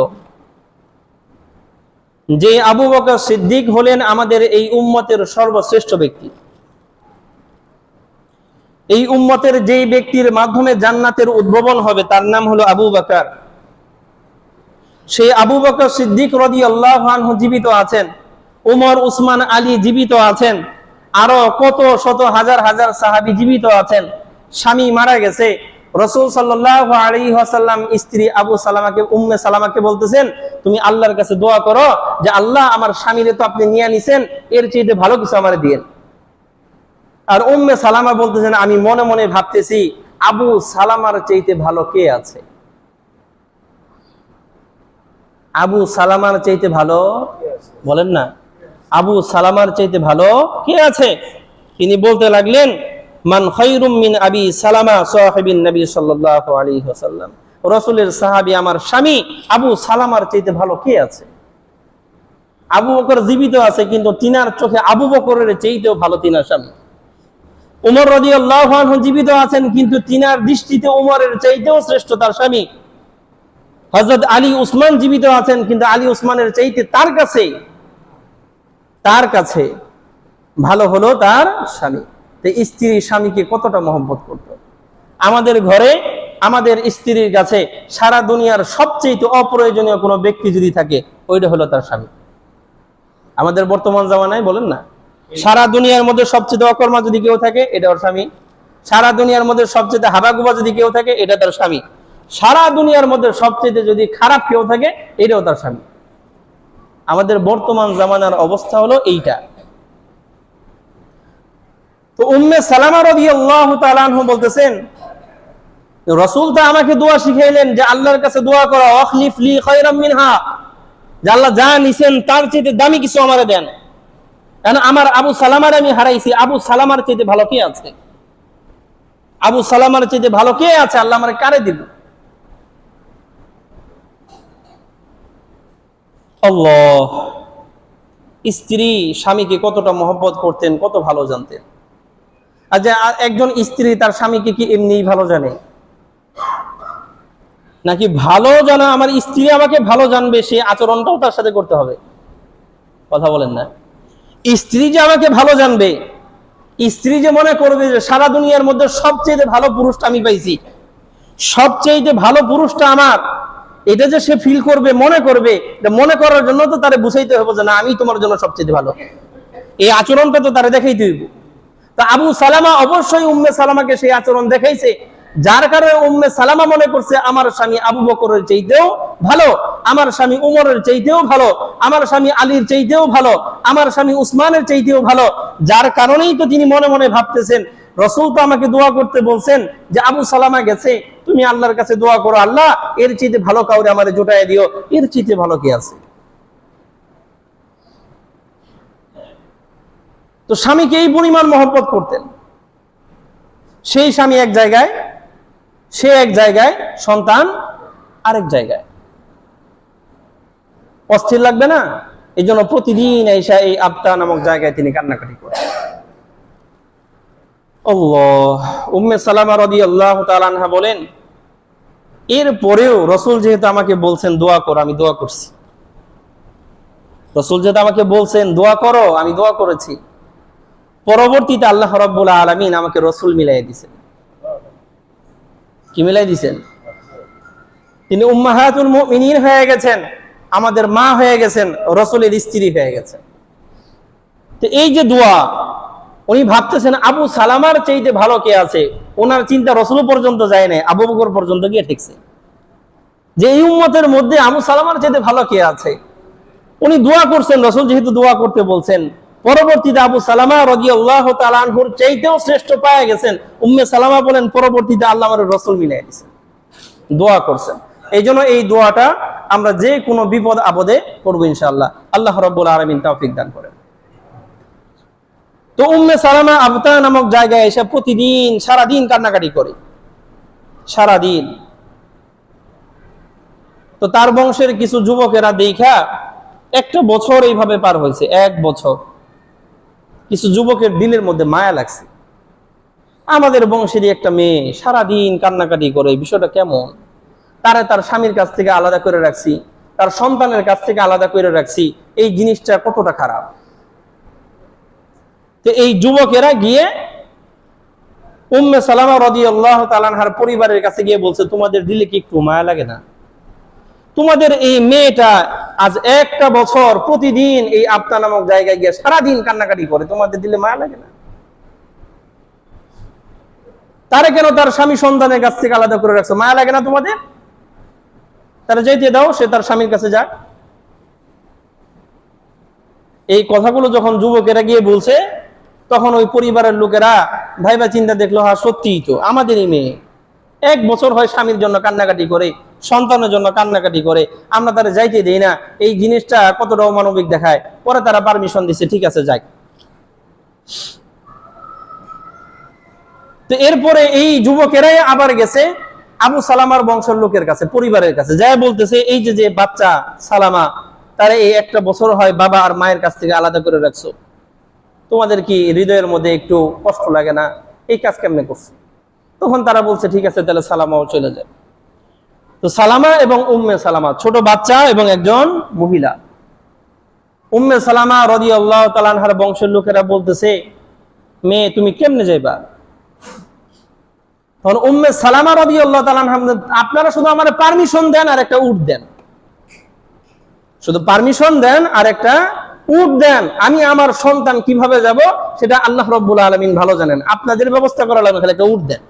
যে আবু বকর সিদ্দিক হলেন আমাদের এই উম্মতের সর্বশ্রেষ্ঠ ব্যক্তি। এই উম্মতের যেই ব্যক্তির মাধ্যমে জান্নাতের উদ্ভাবন হবে তার নাম হলো আবু বকর। সেই আবু বকর সিদ্দিক রাদিয়াল্লাহু আনহু জীবিত আছেন, ওমর, উসমান, আলী জীবিত আছেন, আরো কত শত হাজার হাজার সাহাবী জীবিত আছেন। স্বামী মারা গেছে, রাসূল সাল্লাল্লাহু আলাইহি ওয়াসাল্লাম স্ত্রী আবু সালামাকে, উম্মে সালামাকে বলতেছেন, তুমি আল্লাহর কাছে দোয়া করো যে আল্লাহ আমার স্বামীরে তো আপনি নিয়ে নিছেন, এর চাইতে ভালো কিছু আমারে দিয়েন। আর উম্মে সালামা বলতেছেন, আমি মনে মনে ভাবতেছি আবু সালামার চাইতে ভালো কে আছে, আবু সালামার চাইতে ভালো, বলেন না, আবু সালামার চাইতে ভালো কে আছে? তিনি বলতে লাগলেন, মান খায়রুম মিন আবি সালামা সাহিবিন নবী সাল্লাল্লাহু আলাইহি ওয়াসাল্লাম, রাসূলের সাহাবী আমার স্বামী আবু সালামার চাইতে ভালো কে আছে? আবু বকর জীবিত আছে, কিন্তু তিনার চোখে আবু বকরের চাইতেও ভালো তিনার স্বামী। উমর রাদিয়াল্লাহু আনহু জীবিত আছেন, কিন্তু তিনার দৃষ্টিতে উমরের চাইতেও শ্রেষ্ঠ তার স্বামী। হযরত আলী, উসমান জীবিত আছেন, কিন্তু আলী উসমানের চাইতে তার কাছে ভালো হলো তার স্বামী। স্ত্রী স্বামীকে কতটা মহব্বত করত। আমাদের ঘরে আমাদের স্ত্রীর কাছে সারা দুনিয়ার সবচেয়ে অপ্রয়োজনীয় কোনো ব্যক্তি যদি থাকে, ওইটা হলো তার স্বামী। আমাদের বর্তমান জামানায় বলেন না, সারা দুনিয়ার মধ্যে সবচেয়ে অকর্মা যদি কেউ থাকে, এটা ওর স্বামী। সারা দুনিয়ার মধ্যে সবচেয়ে হাবাগুবা যদি কেউ থাকে, এটা তার স্বামী। সারা দুনিয়ার মধ্যে সবচেয়ে যদি খারাপ কেউ থাকে, এটাও তার স্বামী। আমাদের বর্তমান জামানার অবস্থা হলো এইটা। তো উম্মে সালামা রাদিয়াল্লাহু তাআলা আনহু বলতেছেন, রাসূল তা আমাকে দোয়া শিখাইলেন যে আল্লাহর কাছে দোয়া করো, আখলিফ লি খায়রাম মিনহা, যে আল্লাহ যা নিছেন তার চাইতে দামি কিছু আমারে দেন। কারণ আমার আবু সালামার আমি হারাইছি, আবু সালামার চাইতে ভালো কে আছে? আবু সালামার চাইতে ভালো কে আছে? আল্লাহ আমারে কারে দিব? আল্লাহ, স্ত্রী স্বামীকে কতটা মহব্বত করতেন, কত ভালো জানতেন। আর যে একজন স্ত্রী তার স্বামীকে কি এমনি ভালো জানে, নাকি ভালো জানা আমার স্ত্রী আমাকে ভালো জানবে, সেই আচরণটাও তার সাথে করতে হবে? কথা বলেন না। স্ত্রী যে আমাকে ভালো জানবে, স্ত্রী যে মনে করবে যে সারা দুনিয়ার মধ্যে সবচেয়ে ভালো পুরুষটা আমি পাইছি, সবচেয়ে ভালো পুরুষটা আমার, এটা যে সে ফিল করবে, মনে করবে, মনে করার জন্য তো তারে বুঝাইতে হবে যে না, আমি তোমার জন্য সবচেয়ে ভালো। এই আচরণটা তো তারে দেখাইতে হইব। তা আবু সালামা অবশ্যই উম্মে সালামাকে সেই আচরণ দেখাইছে, যার কারণে উম্মে সালামা মনে করছে আমার স্বামী আবু বকরের চাইতেও ভালো, আমার স্বামী উমরের চাইতেও ভালো, আমার স্বামী আলীর চাইতেও ভালো, আমার স্বামী উসমানের চাইতেও ভালো। যার কারণেই তো তিনি মনে মনে ভাবতেছেন, রাসূল তো আমাকে দোয়া করতে বলছেন যে আবু সালামা গেছে, তুমি আল্লাহর কাছে দোয়া করো, আল্লাহ এর চাইতে ভালো কাউরে আমারে জোটায় দিও, এর চাইতে ভালো কি আছে? তো স্বামীকে এই পরিমাণ মহব্বত করতেন। সেই স্বামী এক জায়গায়, সে এক জায়গায়, সন্তান আরেক জায়গায়। অস্থির লাগবে না? এই জন্য প্রতিদিন এসে এই আবতা নামক জায়গায় তিনি কান্নাকাটি করেন। আল্লাহ। উম্মে সালামা রাদিয়াল্লাহু তাআলা আনহা বলেন, এরপরেও রাসূল যেহেতু আমাকে বলছেন দোয়া করো, আমি দোয়া করছি। রাসূল যেহেতু আমাকে বলছেন দোয়া করো, আমি দোয়া করেছি। পরবর্তীতে আল্লাহ রাব্বুল আলামিন আমাকে রাসূল মিলাই দিয়েছেন। কি মিলাই দিয়েছেন? তিনি উম্মাহাতুল মুমিনিন হয়ে গেছেন, আমাদের মা হয়ে গেছেন, রাসূলের স্ত্রী হয়ে গেছেন। তো এই যে দোয়া, উনি ভাবতেছেন আবু সালামার চাইতে ভালো কে আছে। ওনার চিন্তা রাসূল পর্যন্ত যায় না, আবু বকর পর্যন্ত গিয়ে ঠেকছে যে এই উম্মতের মধ্যে আবু সালামার চাইতে ভালো কে আছে। উনি দোয়া করছেন, রাসূল যেহেতু দোয়া করতে বলছেন, পরবর্তীতে আবু সালামা রাদিয়াল্লাহু তাআলা আনহুর চাইতেও শ্রেষ্ঠ পায়ে গেছেন। উম্মে সালামা বলেন পরবর্তীতে আল্লাহ আমার রাসূল মিলাই দিয়েছেন, দোয়া করছেন। এই জন্য এই দোয়াটা আমরা যে কোনো বিপদ আপদে করবো ইনশাআল্লাহ। আল্লাহ রাব্বুল আলামিন তৌফিক দান করেন। তো উম্মে সালামা আবতা নামক জায়গায় এসে প্রতিদিন সারাদিন কান্নাকাটি করে, সারাদিন। তো তার বংশের কিছু যুবকেরা দেখা একটা বছর এইভাবে পার হয়েছে, 1 বছর। কিছু যুবকের দিলের মধ্যে মায়া লাগছে, আমাদের বংশেরই একটা মেয়ে সারাদিন কান্নাকাটি করে, বিষয়টা কেমন। তার স্বামীর কাছ থেকে আলাদা করে রাখছি, তার সন্তানের কাছ থেকে আলাদা করে রাখছি, এই জিনিসটা কতটা খারাপ। তো এই যুবকেরা গিয়ে উম্মে সালামা রাদিয়াল্লাহু তাআলা আনহার পরিবারের কাছে গিয়ে বলছে, তোমাদের দিলে কি একটু মায়া লাগে না? তোমাদের এই মেয়েটা আজ 1 বছর প্রতিদিন এই আবতা নামক জায়গায় গিয়ে সারাদিন কান্নাকাটি করে, তোমাদের দিলে মায়া লাগে না? তারে কেন তার স্বামী সন্তানের কাছ থেকে আলাদা করে রাখছো, মায়া লাগে না তোমাদের? তারা যাইতে দাও, সে তার স্বামীর কাছে যাক। এই কথাগুলো যখন যুবকেরা গিয়ে বলছে, তখন ওই পরিবারের লোকেরা ভাইবা চিন্তা দেখলো, হ্যাঁ সত্যিই তো, আমাদেরই মেয়ে 1 বছর হয় স্বামীর জন্য কান্নাকাটি করে, সন্তানের জন্য কান্নাকাটি করে, আমরা তারা যাইতে দেই না। এই জিনিসটা কতটা অমানবিক দেখায়। পরে তারা পারমিশন দিচ্ছে, ঠিক আছে যাক। তো এরপরে এই যুবকেরাই আবার গেছে আবু সালামার বংশের লোকের কাছে, পরিবারের কাছে, যাই বলতেছে এই যে বাচ্চা সালামা, তারা এই 1 বছর হয় বাবা আর মায়ের কাছ থেকে আলাদা করে রাখছো, তোমাদের কি হৃদয়ের মধ্যে একটু কষ্ট লাগে না? এই কাজ কেমনে করছো? তখন তারা বলছে ঠিক আছে, তাহলে সালামাও চলে যায়। তো সালামা এবং উম্মে সালামা, ছোট বাচ্চা এবং একজন মহিলা। উম্মে সালামা রাদিয়াল্লাহু তাআলা আনহার বংশের লোকেরা বলতেছে, মেয়ে তুমি কেমনে যাইবা? তখন উম্মে সালামা রাদিয়াল্লাহু তাআলা আনহা, আপনারা শুধু আমারে পারমিশন দেন আর একটা উট দেন, শুধু পারমিশন দেন আর একটা উট দেন, আমি আমার সন্তান কিভাবে যাব সেটা আল্লাহ রাব্বুল আলামিন ভালো জানেন, আপনাদের ব্যবস্থা করা লাগবে, খালি একটা উট দেন।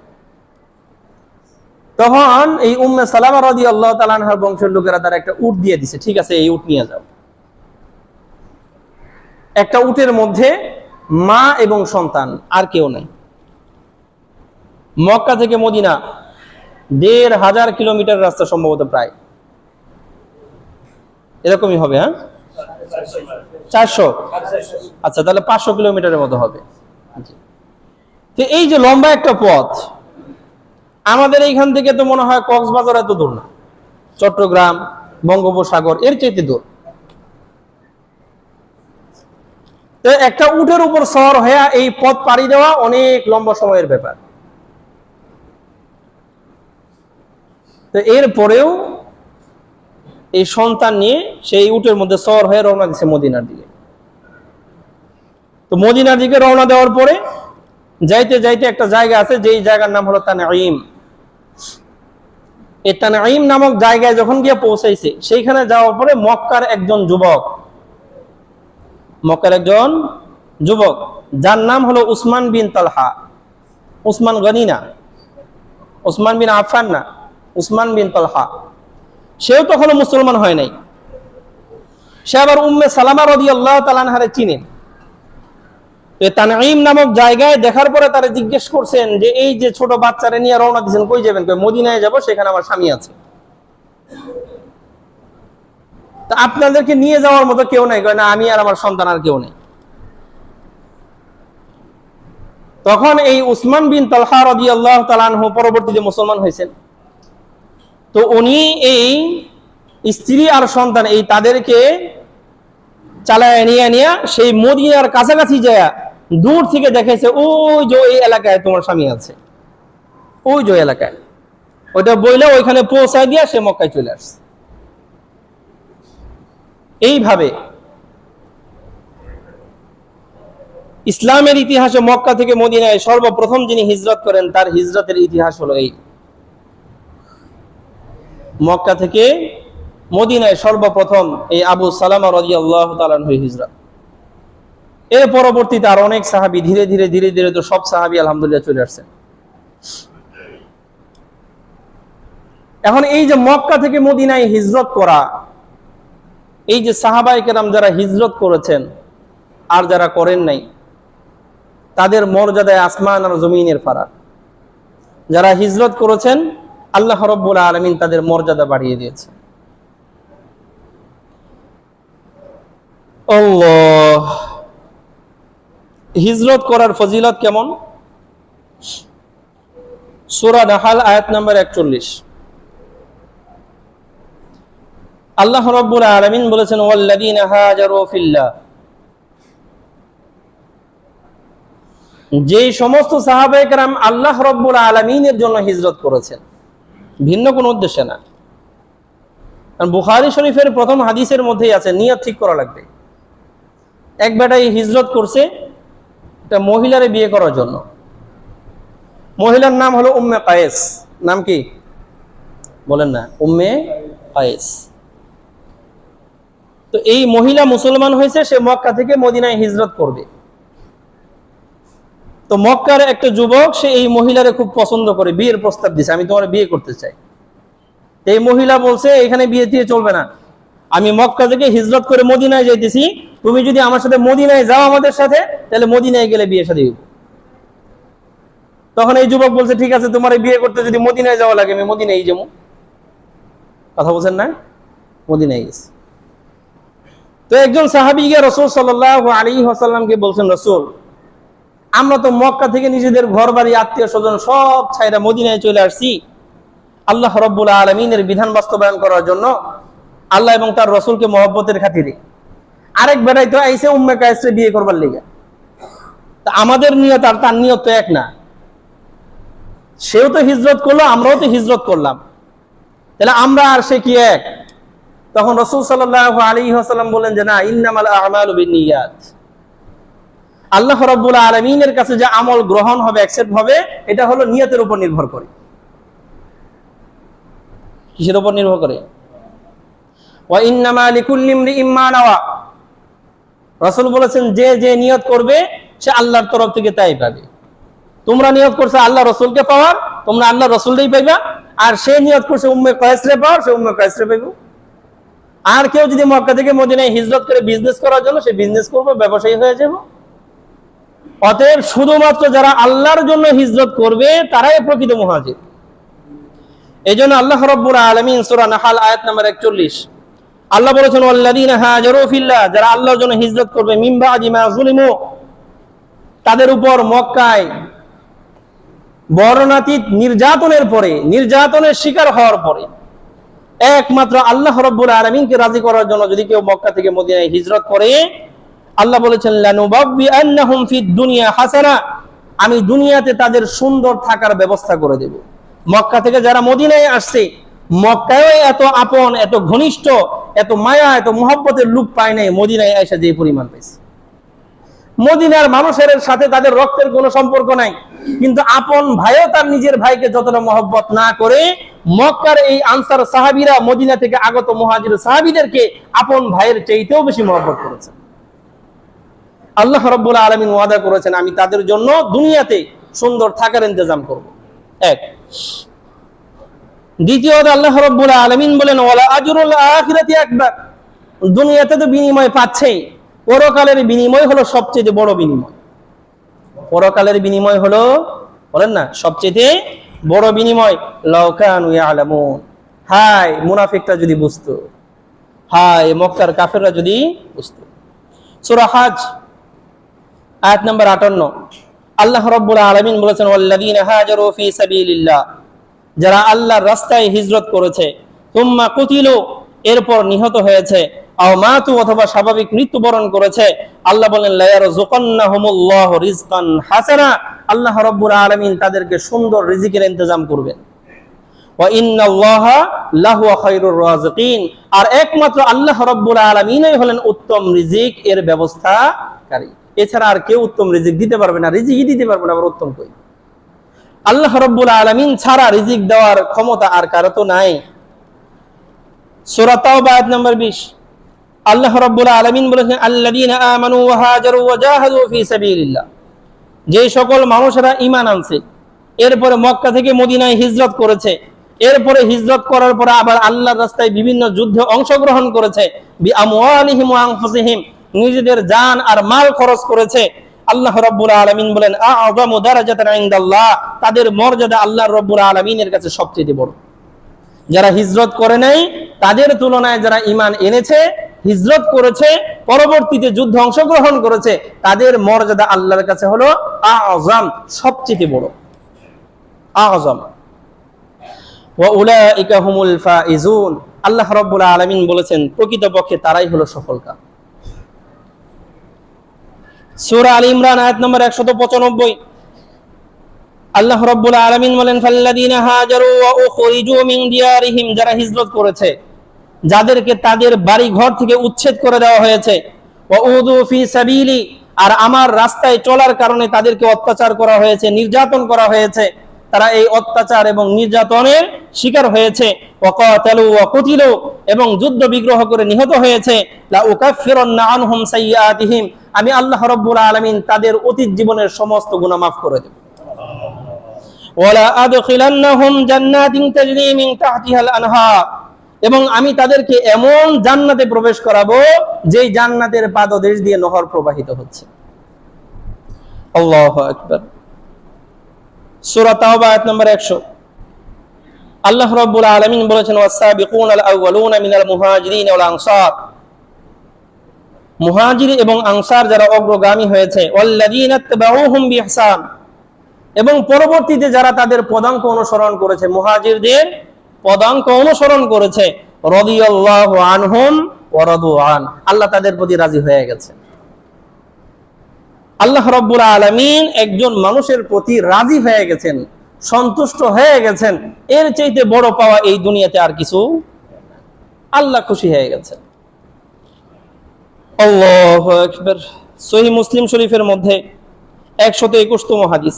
তখন এই উম্মে সালামা রাদিয়াল্লাহু তাআলা আনহার বংশের লোকেরা তার একটা উট দিয়ে দিছে, ঠিক আছে এই উট নিয়ে যাও। একটা উটের মধ্যে মা এবং সন্তান, আর কেউ নাই। মক্কা থেকে মদিনা 1500 কিলোমিটার রাস্তা, সম্ভবত প্রায় এরকমই হবে। হ্যাঁ 400, আচ্ছা তাহলে 500 কিলোমিটারের মতো হবে। তো এই যে লম্বা একটা পথ, আমাদের এইখান থেকে তো মনে হয় কক্সবাজার এত দূর না, চট্টগ্রাম বঙ্গোপসাগর এর চাইতে দূর। তো একটা উটের উপর সওয়ার হয়ে এই পথ পাড়ি দেওয়া অনেক লম্বা সময়ের ব্যাপার। তো এরপরেও এই সন্তান নিয়ে সেই উটের মধ্যে সওয়ার হয়ে রওনা দিচ্ছে মদিনার দিকে। তো মদিনার দিকে রওনা দেওয়ার পরে যাইতে যাইতে একটা জায়গা আছে, যেই জায়গার নাম হলো তানঈম। এই তানঈম নামক জায়গায় যখন গিয়ে পৌঁছাইছে, সেইখানে যাওয়ার পরে মক্কার একজন যুবক যার নাম হলো উসমান বিন তালহা, উসমান গনি না, উসমান বিন আফফান না, উসমান বিন তালহা, সেও তখনো মুসলমান হয় নাই। সে আবার উম্মে সালামা রাদিয়াল্লাহু তাআলা আনহারে চিনেন। তানঈম নামক জায়গায় দেখার পরে তারা জিজ্ঞেস করছেন যে এই যে ছোট বাচ্চারে নিয়ে রওনা দিয়েছেন, কই যাবেন? কই মদিনায় যাব, সেখানে আমার স্বামী আছে। তা আপনাদেরকে নিয়ে যাওয়ার মতো কেউ নাই? কয় না, আমি আর আমার সন্তান আর কেউ নেই। তখন এই উসমান বিন তালহা রাদিয়াল্লাহু তাআলা আনহু পরবর্তীতে মুসলমান হয়েছেন। তো উনি এই স্ত্রী আর সন্তান এই তাদেরকে চালায় নিয়ে নিয়ে সেই মদিনার কাছাকাছি যায় দূর থেকে দেখেছে ওই যে এই এলাকায় তোমার স্বামী আছে, ওই যে এলাকায়, ওইটা বইলে ওইখানে পৌঁছায় দিয়া সে মক্কায় চলে আসছে। এইভাবে ইসলামের ইতিহাসে মক্কা থেকে মদিনায় সর্বপ্রথম যিনি হিজরত করেন তার হিজরতের ইতিহাস হলো এই। মক্কা থেকে মদিনায় সর্বপ্রথম এই আবু সালামা রাদিয়াল্লাহু তাআলা আনহু হিজরত। এর পরবর্তীতে আর অনেক সাহাবী ধীরে ধীরে তো সব সাহাবী আলহামদুলিল্লাহ চলে আসছেন। এখন এই যে মক্কা থেকে মদিনায় হিজরত করা, এই যে সাহাবায়ে কেরাম যারা হিজরত করেছেন আর যারা করেন নাই, তাদের মর্যাদায় আসমান আর জমিনের ফারাক। যারা হিজরত করেছেন আল্লাহ রাব্বুল আলামিন তাদের মর্যাদা বাড়িয়ে দিয়েছে। আল্লাহ, হিজরত করার ফজিলত কেমন? সূরা নাহাল আয়াত নাম্বার 41, আল্লাহ রাব্বুল আলামিন বলেছেন ওয়াল্লাযীনা হাজারু ফিল্লাহ, যে সমস্ত সাহাবায়ে কেরাম আল্লাহ রাব্বুল আলামিনের জন্য হিজরত করেছেন, ভিন্ন কোনো উদ্দেশ্যে না। কারণ বুখারী শরীফের প্রথম হাদিসের মধ্যেই আছে নিয়ত ঠিক করা লাগবে। এক বেটাই হিজরত করছে একটা মহিলারে বিয়ে করার জন্য। মহিলার নাম হলো উম্মে কায়েস। নাম কি বলেন না? উম্মে কায়েস। তো এই মহিলা মুসলমান হয়েছে, সে মক্কা থেকে মদিনায় হিজরত করবে। তো মক্কার একটা যুবক সে এই মহিলারে খুব পছন্দ করে, বিয়ের প্রস্তাব দিছে, আমি তোমার বিয়ে করতে চাই। এই মহিলা বলছে এখানে বিয়ে দিয়ে চলবে না, আমি মক্কা থেকে হিজরত করে মদিনায় যাইতেছি, তুমি যদি আমার সাথে মদিনায় যাও আমাদের সাথে, তাহলে মদিনায় গেলে বিয়ে শাদী হইব। তখন এই যুবক বলছে ঠিক আছে, তোমার বিয়ে করতে যদি মদিনায় যাওয়া লাগে আমি মদিনায় যাবো। কথা বলছেন না? মদিনায় গেছে। তো একজন সাহাবী গিয়ে রাসূল সাল্লাল্লাহু আলাইহি ওয়াসাল্লামকে বলছেন, রাসূল, আমরা তো মক্কা থেকে নিজেদের ঘর বাড়ি আত্মীয় স্বজন সব ছাইরা মদিনায় চলে আসছি আল্লাহ রাব্বুল আলামিনের বিধান বাস্তবায়ন করার জন্য, আল্লাহ এবং তার রাসূলকে মহব্বতের খাতিরে। আরেক বেটাই তো আইছে উম্মে কায়েসকে বিয়ে করবার লিগা। তা আমাদের নিয়ত আর তার নিয়ত তো এক না। সেও তো হিজরত করলো, আমরাও তো হিজরত করলাম, তাহলে আমরা আর সে কি এক? তখন রাসূল সাল্লাল্লাহু আলাইহি ওয়াসাল্লাম বলেন যে না, ইন্নামাল আ'মালু বিন্নিয়াত। আল্লাহ রাব্বুল আলামিনের কাছে যে আমল গ্রহণ হবে, অ্যাকসেপ্ট হবে, এটা হলো নিয়তের উপর নির্ভর করে। কিসের উপর নির্ভর করে? ওয়া ইন্নামা লিকুল্লি ইমরিইম মা নাওয়া। রাসূল বলেছেন যে যে নিয়ত করবে সে আল্লাহর তরফ থেকে তাই পাবে। তোমরা নিয়ত করছো আল্লাহ রাসূলকে পাওয়ার, তোমরা আল্লাহ রাসূলকেই পাইবা। আর সে নিয়ত করছে উম্মে কায়েসরে পাওয়ার, সে উম্মে কায়েসরে পাইবে। আর কেউ যদি মক্কা থেকে মদিনায় হিজরত করে বিজনেস করার জন্য, সে বিজনেস করবে, ব্যবসায়ী হয়ে যাবে। অতএব শুধুমাত্র যারা আল্লাহর জন্য হিজরত করবে তারাই প্রকৃত মুহাজির। এইজন্য আল্লাহ রাব্বুল আলামিন সূরা নাহাল আয়াত নাম্বার 41 আল্লাহ বলেছেন ওয়াল্লাযীনা হাজারু ফিল্লাহ, যারা আল্লাহর জন্য হিজরত করবে, মিন বাদি মা যুলিমু, তাদের উপর মক্কায় বর্ণনাতীত নির্যাতনের পরে, নির্যাতনের শিকার হওয়ার পরে একমাত্র আল্লাহ রাব্বুল আলামিনকে রাজি করার জন্য যদি কেউ মক্কা থেকে মদিনায় হিজরত করে, আল্লাহ বলেছেন লানুবাব্বিআন্নাহুম ফিদ দুনিয়া হাসানা, আমি দুনিয়াতে তাদের সুন্দর থাকার ব্যবস্থা করে দেব। মক্কা থেকে যারা মদিনায় আসছে, মক্কায় এত আপন, এত ঘনিষ্ঠ, এত মায়া, এত মুহাব্বতের লোক পায় নাই মদিনায় এসে যে পরিমাণ পেয়েছে। মদিনার মানুষের সাথে তাদের রক্তের কোনো সম্পর্ক নাই, কিন্তু আপন ভাইও তার নিজের ভাইকে যতটা মহব্বত না করে, মক্কার এই আনসার সাহাবীরা মদিনা থেকে আগত মুহাজির সাহাবীদেরকে আপন ভাইয়ের চাইতেও বেশি মহব্বত করেছে। আল্লাহ রাব্বুল আলামিন ওয়াদা করেছেন আমি তাদের জন্য দুনিয়াতে সুন্দর থাকার ইন্তজাম করব। এক। দ্বিতীয়ত আল্লাহ রাব্বুল আলামিন বলেন ওয়ালা আজরুল আখিরাতি আকবার, দুনিয়াতে তো বিনিময় পাচ্ছেই, পরকালের বিনিময় হলো সবচেয়ে বড় বিনিময়। পরকালের বিনিময় হলো, বলেন না, সবচেয়ে বড় বিনিময়। লাউ কানু ইয়ালামুন, হায় মুনাফিকরা যদি বুঝতো, হায় মক্কার কাফেররা যদি বুঝতো। সূরা হজ আয়াত নাম্বার 58 আল্লাহ রাব্বুল আলামিন বলেছেন ওয়াল্লাযীনা হাজারু ফি সাবিলিল্লাহ, যারা আল্লাহর রাস্তায় হিজরত করেছে, তুম্মা কুতিলু, এরপর নিহত হয়েছে, আও মাতু অথবা স্বাভাবিক মৃত্যুবরণ করেছে, আল্লাহ বলেন লা ইয়ারযুকান্নাহুমুল্লাহু রিজকান হাসানা, আল্লাহ রাব্বুল আলামিন তাদেরকে সুন্দর রিজিকের ইন্তজাম করবেন। ওয়া ইন্নাল্লাহা লাহুয়া খায়রুর রাযিকিন, আর একমাত্র আল্লাহ রাব্বুল আলামিনই হলেন উত্তম রিজিক এর ব্যবস্থাকারী। এছাড়া আর কেউ উত্তম রিজিক দিতে পারবে না, রিজিকই দিতে পারবে না, আবার উত্তম কই? আল্লাহ রাব্বুল আলামিন ছাড়া রিজিক দেওয়ার ক্ষমতা আর কারো তো নাই। সূরা তাওবা আয়াত নম্বর 20, আল্লাহ রাব্বুল আলামিন বলেছেন আল্লাযীনা আমানু ওয়া হাজারু ওয়া জাহাদু ফি সাবিলিল্লাহ, যে সকল মানুষেরা ঈমান আনছে, এরপরে মক্কা থেকে মদিনায় হিজরত করেছে, এরপরে হিজরত করার পরে আবার আল্লাহর রাস্তায় বিভিন্ন যুদ্ধে অংশগ্রহণ করেছে, বিআমওয়ালিহিম ওয়া আনফুসিহিম, নিজেদের জান আর মাল খরচ করেছে, আল্লাহ রাব্বুল আলামিন বলেন আ'যামু দারাজাতান ইনদাল্লাহ, তাদের মর্যাদা আল্লাহ রাব্বুল আলামিনের কাছে সবচেয়ে বড়। যারা হিজরত করে নাই তাদের তুলনায় যারা ঈমান এনেছে, হিজরত করেছে, পরবর্তীতে যুদ্ধে অংশগ্রহণ করেছে, তাদের মর্যাদা আল্লাহর কাছে হলো আ'যাম, সবচেয়ে বড়, আ'যাম। ওয়া উলাইকা হুমুল ফাইজুন, আল্লাহ রাব্বুল আলামিন বলেছেন প্রকৃতপক্ষে তারাই হলো সফলকাম। সূরা আল ইমরান আয়াত নম্বর 195, আল্লাহ রাব্বুল আলামিন বলেন ফাল্লাযীনা হাজারু ওয়া উখরিজু মিন দিয়ারিহিম, যারা হিজরত করেছে, যাদেরকে তাদের বাড়ি ঘর থেকে উচ্ছেদ করে দেওয়া হয়েছে, ওয়া উযু ফি সাবিলি, আর আমার রাস্তায় চলার কারণে তাদেরকে অত্যাচার করা হয়েছে, নির্যাতন করা হয়েছে, তারা এই অত্যাচার এবং নির্যাতনের শিকার হয়েছে, ওয়া কাতালু ওয়া কুতিলু, এবং যুদ্ধ বিগ্রহ করে নিহত হয়েছে, লা উকাফিরান্না আনহুম সাইয়্যাতিহিম, আমি আল্লাহ রাব্বুল আলামিন তাদের অতীত জীবনের সমস্ত গুনাহ মাফ করে দেব। ওয়ালা আদখিলান্নাহুম জান্নাতিন তাজরি মিন তাহতিহাল আনহার, এবং আমি তাদেরকে এমন জান্নাতে প্রবেশ করাবো যেই জান্নাতের পাদদেশ দিয়ে নহর প্রবাহিত হচ্ছে। আল্লাহু আকবার। সূরা তাওবা আয়াত নম্বর 100, আল্লাহ রাব্বুল আলামিন বলেছেন ওয়াস-সাবিকুনাল আউওয়ালুনা মিনাল মুহাজিরিন ওয়াল আনসার, মুহাজির এবং আনসার যারা অগ্রগামী হয়েছে, ওয়াল্লাযীনা তাবাউহুম বিইহসান, এবং পরবর্তীতে যারা তাদের পদাঙ্ক অনুসরণ করেছে, মুহাজিরদের পদাঙ্ক অনুসরণ করেছে, রাদিয়াল্লাহু আনহুম ওয়া রাদু আন, আল্লাহ তাদের প্রতি রাজি হয়ে গেছে। আল্লাহ রাব্বুল আলামিন একজন মানুষের প্রতি রাজি হয়ে গেছেন, সন্তুষ্ট হয়ে গেছেন, এর চাইতে বড় পাওয়া এই দুনিয়াতে আর কিছু, আল্লাহ খুশি হয়ে গেছেন। আল্লাহু আকবার। সহিহ মুসলিম শরীফের মধ্যে 121তম হাদিস,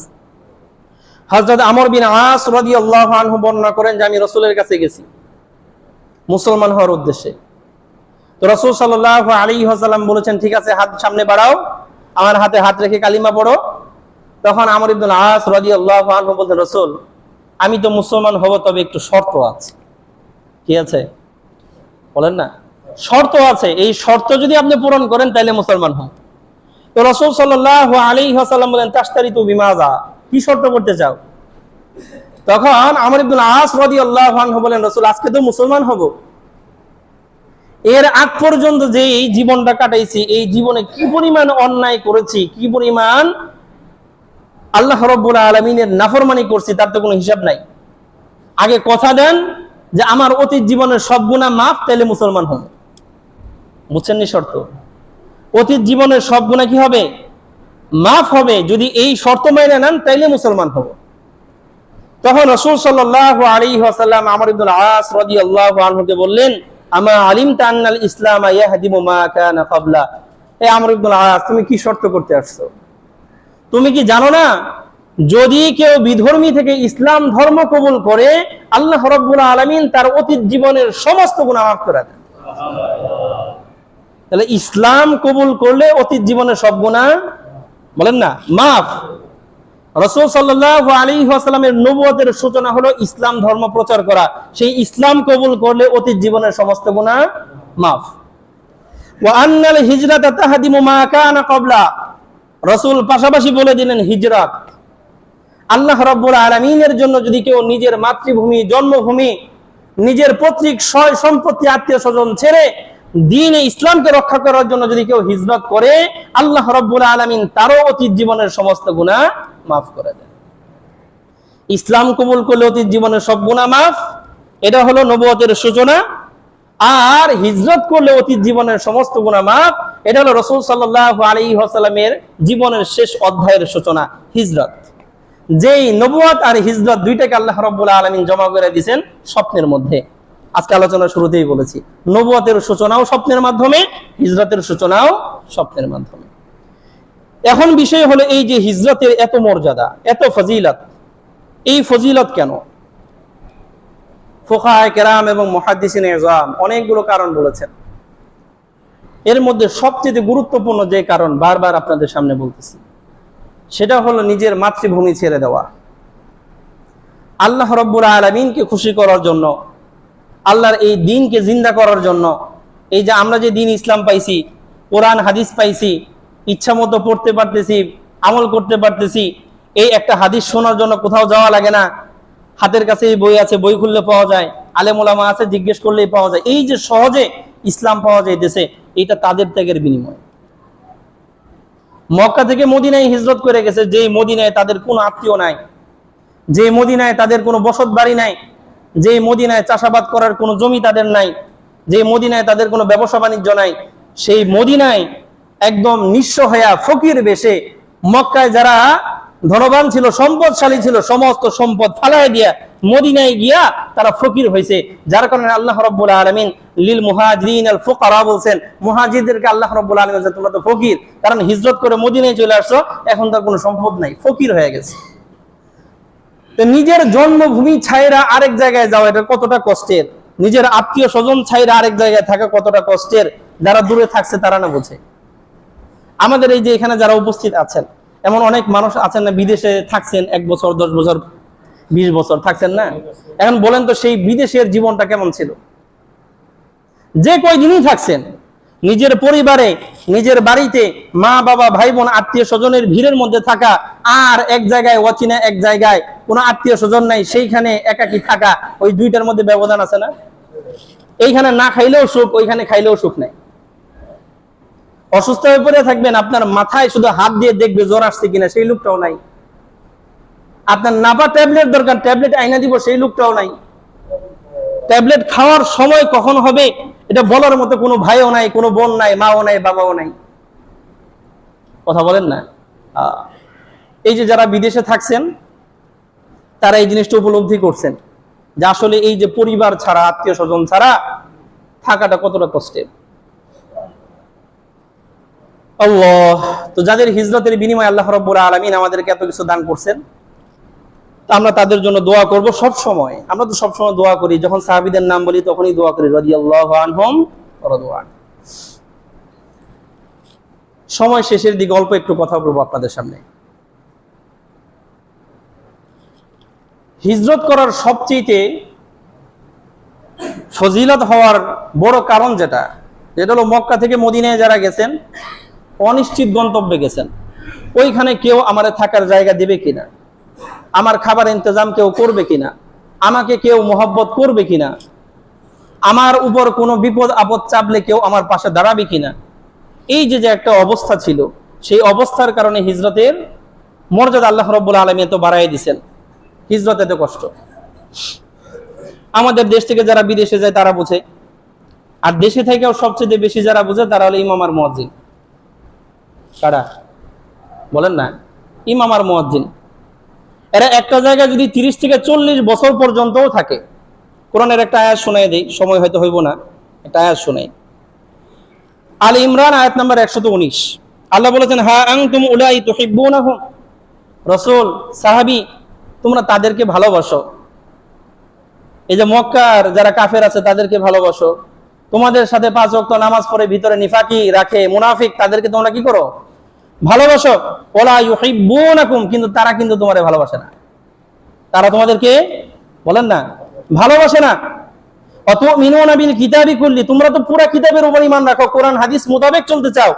হযরত আমর বিন আস রাদিয়াল্লাহু আনহু বর্ণনা করেন যে আমি রাসূলের কাছে গেছি মুসলমান হওয়ার উদ্দেশ্যে। তো রাসূল সাল্লাল্লাহু আলাইহি ওয়াসাল্লাম বলেছেন ঠিক আছে, হাত সামনে বাড়াও, আমার হাতে হাত রেখে কালিমা পড়ো। তখন আমর ইবনুল আস রাদিয়াল্লাহু আনহু বলতেন রাসূল, আমি তো মুসলমান হব, তবে একটু শর্ত আছে। কি আছে বলেন না? শর্ত আছে, এই শর্ত যদি আপনি পূরণ করেন তাহলে মুসলমান হন। তো রাসূল সাল্লাল্লাহু আলাইহি ওয়াসাল্লাম বলেন তাশতারিতু বিমাযা, কি শর্ত করতে চাও? তখন আমর ইবনুল আস রাদিয়াল্লাহু আনহু বলেন রাসূল, আজকে তো মুসলমান হব, এর আগ পর্যন্ত যে এই জীবনটা কাটাইছি, এই জীবনে কি পরিমাণ অন্যায় করেছি, কি পরিমাণ আল্লাহ রাব্বুল আলামিনের নাফরমানি করছি, তার তো কোনো হিসাব নাই। আগে কথা দেন যে আমার অতীত জীবনের সব গুনাহ মাফ, তাইলে মুসলমান হব। বুঝছেন নি শর্ত? অতীত জীবনের সব গুনাহ কি হবে? মাফ হবে। যদি এই শর্ত মেনে নেন তাইলে মুসলমান হব। তখন রাসূল সাল্লাল্লাহু আলাইহি ওয়াসাল্লাম আমর ইবনুল আস রাদিয়াল্লাহু আনহুকে বললেন আমা আলিমতা আন্নাল ইসলাম ইয়াহদিমু মা কানা ক্বাবলা, এই আমর ইবনুল আস, তুমি কি শর্ত করতে আসছো? তুমি কি জানো না যদি কেউ বিধর্মী থেকে ইসলাম ধর্ম কবুল করে আল্লাহ রাব্বুল আলামিন তার অতীত জীবনের সমস্ত গুনাহ মাফ করে দেন। তাহলে ইসলাম কবুল করলে অতীত জীবনের সব গুনাহ বলেন না মাফ। রাসূল সাল্লাল্লাহু আলাইহি ওয়াসাল্লামের নবুয়তের সূচনা হলো ইসলাম ধর্ম প্রচার করা। সেই ইসলাম কবুল করলে অতীত জীবনের সমস্ত গুনাহ মাফ। ওয়া আন্নাল হিজরাতা তাহদিমু মা কানা ক্বাবলা, রাসূল পাশাপাশি বলে দিলেন হিজরত। আল্লাহ রাব্বুল আলামিনের জন্য যদি কেউ নিজের মাতৃভূমি, জন্মভূমি, নিজের পৈতৃক সয় সম্পত্তি, আত্মীয় স্বজন ছেড়ে দ্বীনে ইসলামকে রক্ষা করার জন্য যদি কেউ হিজরত করে, আল্লাহ রাব্বুল আলামিন তারও অতীত জীবনের সমস্ত গুনাহ মাফ করে দেন। ইসলাম কবুল করলে অতীত জীবনের সব গুনাহ মাফ, এটা হলো নবুয়তের সূচনা। আর হিজরত করলে অতীত জীবনের সমস্ত গুনাহ মাফ। এটা হলো রাসূল সাল্লাল্লাহু আলাইহি ওয়াসাল্লামের জীবনের শেষ অধ্যায়ের সূচনা, হিজরত। যেই নবুয়ত আর হিজরত দুইটাকে আল্লাহ রাব্বুল আলামিন জমা করে দিয়েছেন স্বপ্নের মধ্যে। আজকে আলোচনা শুরুতেই বলেছি, নবুয়তের সূচনাও স্বপ্নের মাধ্যমে, হিজরতের সূচনাও স্বপ্নের মাধ্যমে। এখন বিষয় হলো এই যে হিজরতের এত মর্যাদা, এত ফজিলত, এই ফজিলত কেন? ফুকাহায়ে কেরাম এবং মুহাদ্দিসিনে ইজম অনেকগুলো কারণ বলেছেন। এর মধ্যে সবচেয়ে গুরুত্বপূর্ণ যে কারণ বারবার আপনাদের সামনে বলতেছি, সেটা হলো নিজের মাতৃভূমি ছেড়ে দেওয়া। আল্লাহ রাব্বুল আলামিনকে খুশি করার জন্য, আল্লাহর এই দ্বীনকে জিন্দা করার জন্য, এই যে আমরা যে দ্বীন ইসলাম পাইছি, কোরআন হাদিস পাইছি, ইচ্ছা মতো পড়তে পারতেছি, আমল করতে পারতেছি, এই একটা হাদিস শোনার জন্য কোথাও যাওয়া লাগে না, হাতের কাছে এই বই আছে, বই খুললে পাওয়া যায়, আলেম ওলামা আছে, জিজ্ঞেস করলেই পাওয়া যায়, এই যে সহজে ইসলাম পাওয়া যাইতেছে, এটা তাদের ত্যাগের বিনিময়। মক্কা থেকে মদিনায় হিজরত করে গেছে, যেই মদিনায় তাদের কোনো আত্মীয় নাই, যে মদিনায় তাদের কোনো বসত বাড়ি নাই, যে মদিনায় চাষাবাদ করার কোনো জমি তাদের নাই, যে মদিনায় তাদের কোনো ব্যবসা বাণিজ্য নাই, সেই মদিনায় একদম নিঃস্ব হইয়া ফকির বেশে, মক্কায় যারা ধনবান ছিল, সম্পদশালী ছিল, সমস্ত সম্পদ ফালায় দিয়া মদিনায় গিয়া তারা ফকির হয়েছে। যার কারণে আল্লাহ রাব্বুল আলামিন লিল মুহাজিরিন আল ফুকারা বলছেন, মুহাজিরদেরকে আল্লাহ রাব্বুল আলামিন বলছেন তোমরা তো ফকির, কারণ হিজরত করে মদিনায় চলে আসছো, এখন তার কোনো সম্পদ নাই, ফকির হয়ে গেছে। তো নিজের জন্মভূমি ছাইরা আরেক জায়গায় যাওয়া, এটা কতটা কষ্টের। নিজের আত্মীয় স্বজন ছাইরা আরেক জায়গায় থাকা কতটা কষ্টের, যারা দূরে থাকছে তারা না বোঝে। আমাদের এই যে এখানে যারা উপস্থিত আছেন, এমন অনেক মানুষ আছেন না বিদেশে থাকছেন 1 বছর, 10 বছর, 20 বছর থাকছেন না। এখন বলেন তো সেই বিদেশের জীবনটা কেমন ছিল? যে কয়দিনই থাকছেন, নিজের পরিবারে, নিজের বাড়িতে মা বাবা ভাই বোন আত্মীয় স্বজনের ভিড়ের মধ্যে থাকা, আর এক জায়গায় অচেনা এক জায়গায় কোনো আত্মীয় স্বজন নাই, সেইখানে একাকী থাকা, ওই দুইটার মধ্যে ব্যবধান আছে না? এইখানে না খাইলেও সুখ, ওইখানে খাইলেও সুখ নাই। অসুস্থ হয়ে পড়ে থাকবেন, আপনার মাথায় শুধু হাত দিয়ে দেখবে জ্বর আসছে কিনা, সেই লোকটাও নাই। আপনার নাপা ট্যাবলেট দরকার, ট্যাবলেট আইনা দিব, সেই লোকটাও নাই। ট্যাবলেট খাওয়ার সময় কখন হবে এটা বলার মতো কোনো ভাইও নাই, কোনো বোন নাই, মাও নাই, বাবাও নাই। কথা বলেন না? এই যে যারা বিদেশে থাকছেন তারা এই জিনিসটা উপলব্ধি করছেন যে আসলে এই যে পরিবার ছাড়া, আত্মীয় স্বজন ছাড়া থাকাটা কতটা কষ্টের। আল্লাহ, তো যাদের হিজরতের বিনিময়ে আল্লাহ রাব্বুল আলামিন আমাদেরকে এত কিছু দান করছেন, আমরা তাদের জন্য দোয়া করব সব সময়। আমরা তো সব সময় দোয়া করি, যখন সাহাবীদের নাম বলি তখনই দোয়া করি, রাদিয়াল্লাহু আনহুম ওয়া রাদু আন। সময় শেষের দিকে অল্প একটু কথা বলবো আপনাদের সামনে। হিজরত করার সবচেয়ে ফজিলত হওয়ার বড় কারণ যেটা হলো মক্কা থেকে মদিনায় যারা গেছেন, অনিশ্চিত গন্তব্যে গেছেন, ওইখানে কেউ আমারে থাকার জায়গা দেবে কিনা, আমার খাবার ইন্তজাম কেউ করবে কিনা, আমাকে কেউ মহব্বত করবে কিনা, আমার উপর কোনো বিপদ আপদ চাপলে কেউ আমার পাশে দাঁড়াবে কিনা, এই যে একটা অবস্থা ছিল, সেই অবস্থার কারণে হিজরতের মর্যাদা আল্লাহ রাব্বুল আলামিন এত বাড়ায় দিয়েছেন। হিজরত এত কষ্ট। আমাদের দেশ থেকে যারা বিদেশে যায় তারা বোঝে, আর দেশে থেকেও সবচেয়ে বেশি যারা বোঝে তারা হলো ইমাম আর মুয়াজ্জিন। কারা বলেন না? ইমাম আর মুয়াজ্জিন। এরা একটা জায়গায় যদি 30 থেকে 40 বছর পর্যন্তও থাকে। কোরআনের একটা আয়াত শোনাই দেই, সময় হয়তো হইব না, একটা আয়াত শোনাই। আলে ইমরান আয়াত নাম্বার 119। আল্লাহ বলেছেন, হা আনতুম উলাই তুহিব্বুনাহুম, রাসূল সাহাবী তোমরা তাদেরকে ভালোবাসো। এই যে মক্কার যারা কাফের আছে তাদেরকে ভালোবাসো, তোমাদের সাথে 5 ওয়াক্ত নামাজ পড়ে ভিতরে নিফাকি রাখে মুনাফিক, তাদেরকে তোমরা কি করো? ভালোবাসো। ওয়ালা ইউহিব্বুনাকুম, কিন্তু তারা কিন্তু তোমারে ভালোবাসে না, তারা তোমাদেরকে বলেন না ভালোবাসে না। অতুমিনুনা বিল কিতাবি কুল্লি, তোমরা তো পুরো কিতাবের উপর ঈমান রাখো, কোরআন হাদিস মোতাবেক চলতে চাও।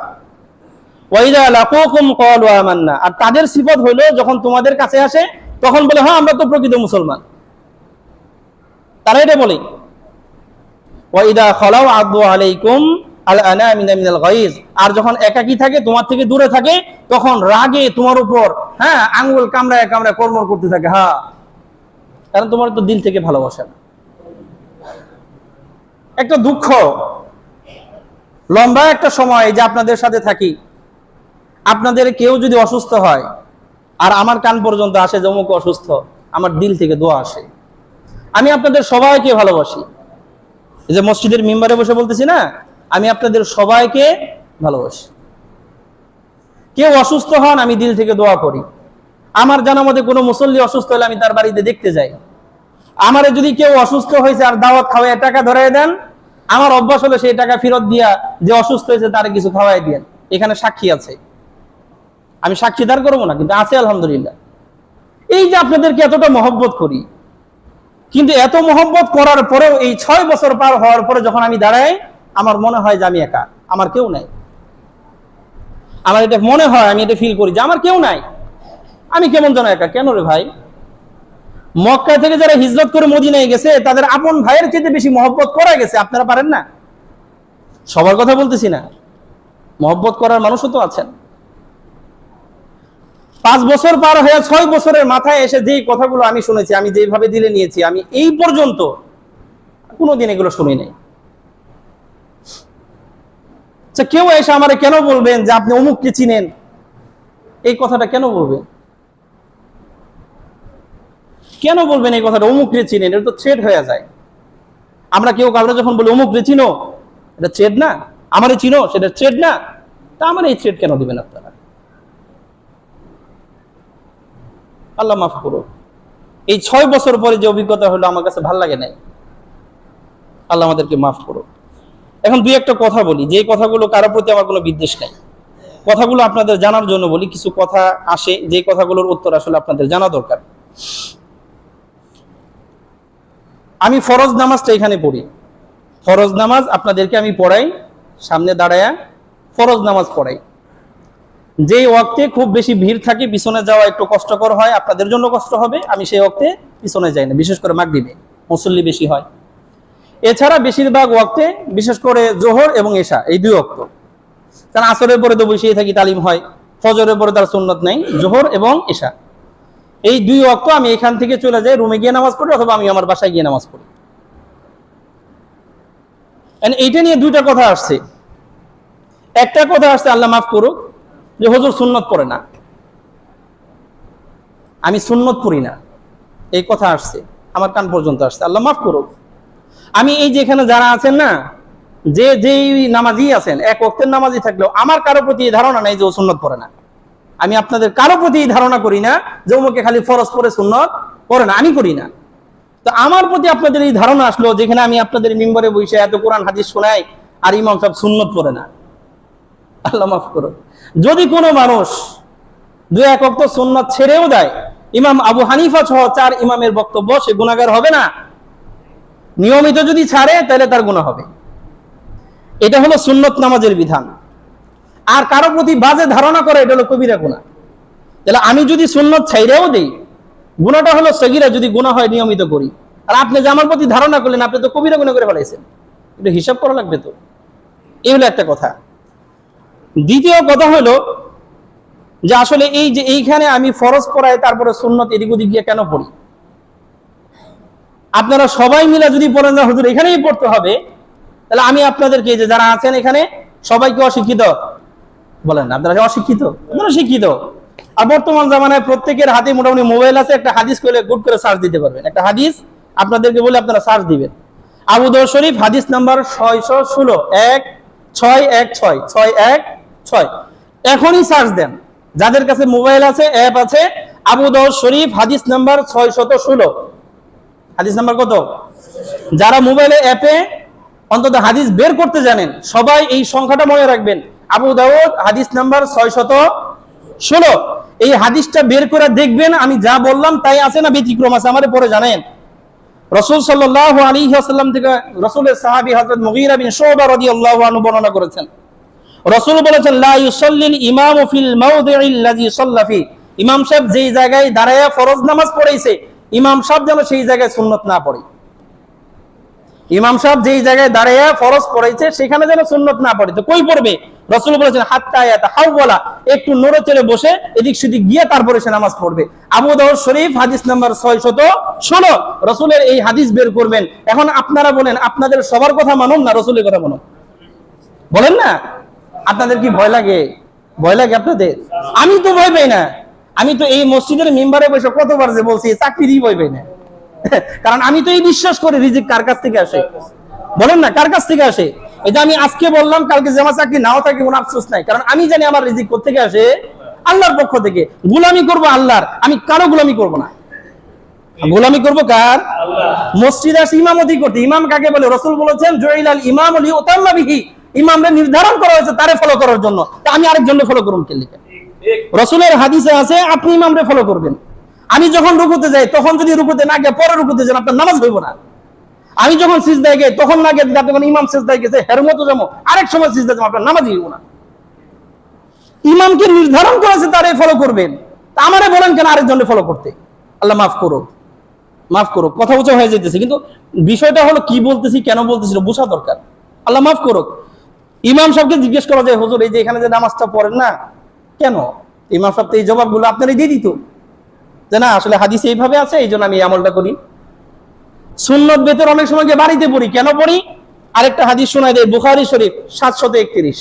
ওয়া ইযা লাকুকুম ক্বালু আমান্না, আর তাদের সিফত হলো যখন তোমাদের কাছে আসে তখন বলে হ্যাঁ আমরা তো প্রকৃত মুসলমান, তারা এটা বলে। ওয়া ইযা খালাউ আদু আলাইকুম আল আনামিনা মিনাল গায়জ, আর যখন একাকী থাকে, তোমার থেকে দূরে থাকে, তখন রাগে তোমার উপর আঙ্গুল কামড়ায় কামড়ায় কর্মর করতে থাকে। কারণ তোমার তো দিল থেকে ভালোবাসে না। একটা দুঃখ, লম্বা একটা সময় যে আপনাদের সাথে থাকি, আপনাদের কেউ যদি অসুস্থ হয় আর আমার কান পর্যন্ত আসে যে অমুক অসুস্থ, আমার দিল থেকে দোয়া আসে। আমি আপনাদের সবাইকে ভালোবাসি, এই যে মসজিদের মিম্বারে বসে বলতেছি না, আমি আপনাদের সবাইকে ভালোবাসি। কেউ অসুস্থ হন, আমি দিল থেকে দোয়া করি। আমার জানা মতে কোনো মুসল্লি অসুস্থ হলে আমি তার বাড়িতে দেখতে যাই। আমারে যদি কেউ অসুস্থ হয়েছে আর দাওয়াত খাওয়াই টাকা ধরাই দেন, আমার অভ্যাস হলো সেই টাকা ফেরত দিয়া যে অসুস্থ হয়েছে তারে কিছু খাওয়াই দেন। এখানে সাক্ষী আছে, আমি সাক্ষীদার করবো না, কিন্তু আছে আলহামদুলিল্লাহ। এই যে আপনাদেরকে এতটা মহব্বত করি, কিন্তু এত মহব্বত করার পরেও এই 6 বছর পার হওয়ার পরে যখন আমি দাঁড়াই, আমার মনে হয় যে আমি একা, আমার কেউ নাই। আমার এটা মনে হয়, আমি এটা ফিল করি যে আমার কেউ নাই, আমি কেমন যেন একা। কেন রে ভাই? মক্কা থেকে যারা হিজরত করে মদিনায় গেছে তাদের আপন ভাইয়ের চেয়ে বেশি মহব্বত করা গেছে, আপনারা পারেন না? সবার কথা বলতেছি না, মহব্বত করার মানুষও তো আছেন। 5 বছর পার হয়ে 6 বছরের মাথায় এসে যেই কথাগুলো আমি শুনেছি, আমি যেভাবে দিলে নিয়েছি, আমি এই পর্যন্ত কোনোদিন এগুলো শুনি নাই। কেউ এসে আমারে কেন বলবেন যে আপনি অমুককে চিনেন, এই কথাটা কেন বলবেন? কেন বলবেন এই কথাটা, অমুককে চিনেন? এটা তো থ্রেট হয়ে যায়। আমরা কেউ কাউকে যখন বলি অমুককে চিনো, এটা থ্রেট না? আমারে চিনো, সেটা থ্রেট না? তা আমার এই থ্রেট কেন দিবেন আপনারা? আল্লাহ মাফ করো। এই 6 বছর পরে যে অভিজ্ঞতা হলো আমার কাছে ভালো লাগে নাই। আল্লাহ আমাদেরকে মাফ করো। এখন দুই একটা কথা বলি, যে কথাগুলো কারোর প্রতি আমার কোনো বিদ্বেষ নাই, কথাগুলো আপনাদের জানার জন্য বলি। কিছু কথা আসে যে কথাগুলোর উত্তর আসলে আপনাদের জানা দরকার। আমি ফরজ নামাজটা এখানে পড়ি, ফরজ নামাজ আপনাদেরকে আমি পড়াই, সামনে দাঁড়ায়া ফরজ নামাজ পড়াই। যেই ওয়াক্তে খুব বেশি ভিড় থাকে, পিছনে যাওয়া একটু কষ্টকর হয়, আপনাদের জন্য কষ্ট হবে, আমি সেই ওয়াক্তে পিছনে যাই না, বিশেষ করে মাগরিবে মুসল্লি বেশি হয়। এছাড়া বেশিরভাগ ওয়াক্তে, বিশেষ করে জোহর এবং এশা, এই 2 ওয়াক্ত, কারণ আসরের পরে তো বসেই থাকি, তালিম হয়, ফজরের পরে তার সুন্নত নাই, জোহর এবং এশা, এই 2 ওয়াক্ত আমি এখান থেকে চলে যাই, রুমে গিয়ে নামাজ পড়ি, অথবা আমি আমার বাসায় গিয়ে নামাজ পড়ি। এইটা নিয়ে 2টা কথা আসছে। একটা কথা আসছে, আল্লাহ মাফ করুক, যে হুজুর সুন্নত পড়ে না, আমি সুন্নত পড়ি না, এই কথা আসছে, আমার কান পর্যন্ত আসছে। আল্লাহ মাফ করুক। আমি এই যে এখানে যারা আছেন না, যেই নামাজি আছেন, এক ওয়াক্তের নামাজি থাকলেও আমার কারো প্রতি এই ধারণা নাই যে ও সুন্নত পড়ে না। আমি আপনাদের কারো প্রতি এই ধারণা করি না যে ওকে খালি ফরজ পড়ে সুন্নত পড়ে না, আমি করি না। তো আমার প্রতি আপনাদের এই ধারণা আসলো, যেখানে আমি আপনাদের মিম্বরে বসে এত কোরআন হাদিস শোনাই আর ইমাম সাহেব সুন্নত পড়ে না। আল্লাহ মাফ করুক। যদি কোনো মানুষ 2-1 ওয়াক্ত সুন্নত ছেড়েও দেয়, ইমাম আবু হানিফা সহ 4 ইমামের বক্তব্য, সে গুনাহগার হবে না? নিয়মিত যদি ছাড়ে তাহলে তার গুনাহ হবে। এটা হলো সুন্নত নামাজের বিধান। আর কারো প্রতি বাজে ধারণা করে, এটা হলো কবিরা গুনাহ। তাহলে আমি যদি সুন্নত ছাইড়াও দেই, গুনাহটা হলো সগীরা, যদি গুনাহ হয় নিয়মিত করি। আর আপনি যে আমার প্রতি ধারণা করলেন, আপনি তো কবিরা গুনাহ করে ফেলাইছেন, এটা হিসাব করা লাগবে তো। এই হলো একটা কথা। দ্বিতীয় কথা হলো যে আসলে এই যে এইখানে আমি ফরজ পড়াই, তারপরে সুন্নত এদিক ওদিক গিয়ে কেন পড়ি? আপনারা সবাই মিলে যদি পড়েন না হুজুর এখানেই পড়তে হবে, তাহলে আমি আপনাদেরকে, যে যারা আছেন এখানে, সবাইকে অশিক্ষিত বলেন? আপনারা অশিক্ষিত? আপনারা শিক্ষিত। আর বর্তমান জামানায় প্রত্যেকের হাতে মোটামুটি মোবাইল আছে, একটা হাদিস করলে গুড করে সার্চ দিতে পারবেন। একটা হাদিস আপনাদেরকে বলে আপনারা সার্চ দিবেন, আবু দাউদ শরীফ হাদিস নাম্বার 616, 616, এখনই সার্চ দেন। যাদের কাছে মোবাইল আছে, অ্যাপ আছে, আবু দাউদ শরীফ হাদিস নাম্বার 616। হাদিস নাম্বার কত? যারা মোবাইলে অ্যাপে অন্তত হাদিস বের করতে জানেন, সবাই এই সংখ্যাটা মনে রাখবেন, আবু দাউদ হাদিস নাম্বার 616। এই হাদিসটা বের করে দেখবেন আমি যা বললাম তাই আছে না ব্যতিক্রম আছে, আমারে পরে জানেন। রাসূল সাল্লাল্লাহু আলাইহি ওয়াসাল্লাম থেকে রাসূলের সাহাবী হযরত মুগীরা বিন শুবা রাদিয়াল্লাহু আনহু বর্ণনা করেছেন, রাসূল বলেছেন, লা ইউসাল্লিল ইমামু ফিল মাওদিইল্লাযী সাল্লা ফি, ইমাম সাহেব যেই জায়গায় দাঁড়ায়া ফরজ নামাজ পড়াইছে, ইমাম সাহেব যেন সেই জায়গায় সুন্নত না পড়ে। ইমাম সাহেব যেই জায়গায় দাঁড়ায়া ফরজ পড়াইছে সেখানে যেন সুন্নত না পড়ে। তো কই পড়বে? রাসূল বলেছেন হাত্তা ইয়াতাহাওয়ালা, একটু নড়ে চড়ে বসে এদিক সেদিক গিয়ে তারপরে সে নামাজ পড়বে। আবু দাউদ শরীফ হাদিস নাম্বার 616 রাসূলের এই হাদিস বের করবেন। এখন আপনারা বলেন, আপনাদের সবার কথা মানুন না রাসূলের কথা মানুন? বলেন না, আপনাদের কি ভয় লাগে? ভয় লাগে আপনাদের? আমি তো ভয় পাই না। আমি তো এই মসজিদের মিম্বারে বসে কতবার যে বলছি চাকরিরই ভয় পাই না। কারণ আমি তো এই বিশ্বাস করি রিজিক কার কাছ থেকে আসে। বলেন না, কার কাছ থেকে আসে? এটা আমি আজকে বললাম, কালকে যে আমার চাকরি নাও থাকে কোনো আফসোস নাই, কারণ আমি জানি আমার রিজিক কোত্থেকে আসে, আল্লাহর পক্ষ থেকে। গোলামি করব আল্লাহর, আমি কারো গোলামি করব না। গোলামি করব কার? মসজিদে আসে ইমামতি করতে। ইমাম কাকে বলে? রাসূল বলেছেন জুইলাল ইমামু লিউতাম্মা বিহি, ইমামরা নির্ধারণ করা হয়েছে তারে ফলো করার জন্য। তা আমি আরেকজনকে ফলো করুন কে লিখে? রাসূলের হাদিসে আছে আপনি ইমামরে ফলো করবেন। আমি যখন রুকুতে যাই তখন যদি রুকুতে না গিয়ে পরে রুকুতে যান, আপনার নামাজ হইব না। আমি যখন সিজদায় যাই তখন না গিয়ে যখন ইমাম সিজদায় গেছে এর মতো যাবো, আরেক সময় সিজদা যাবো, আপনার নামাজই হইব না। ইমামকে নির্ধারণ করেছে তারে ফলো করবেন, তা আমারে বলেন কেন আরেকজনকে ফলো করতে? আল্লাহ মাফ করুক, মাফ করুক। কথা উঁচা হয়ে যেতেছে, কিন্তু বিষয়টা হলো কি বলতেছি, কেন বলতেছি বোঝা দরকার। আল্লাহ মাফ করুক। ইমাম সাহেবকে জিজ্ঞেস করা যায়, হুজুর এই যে এখানে যে নামাজটা পড়েন না কেন? ইমাম সাহেব তো এই জবাবগুলো আপনারই দিয়ে দিত যে না আসলে হাদিসে এইভাবে আছে, এই জন্য আমি এই আমলটা করি। সুন্নত বেতর অনেক সময় গিয়ে বাড়িতে পড়ি, কেন পড়ি? আরেকটা হাদিস শোনায় দেয়, বুখারী শরীফ 731।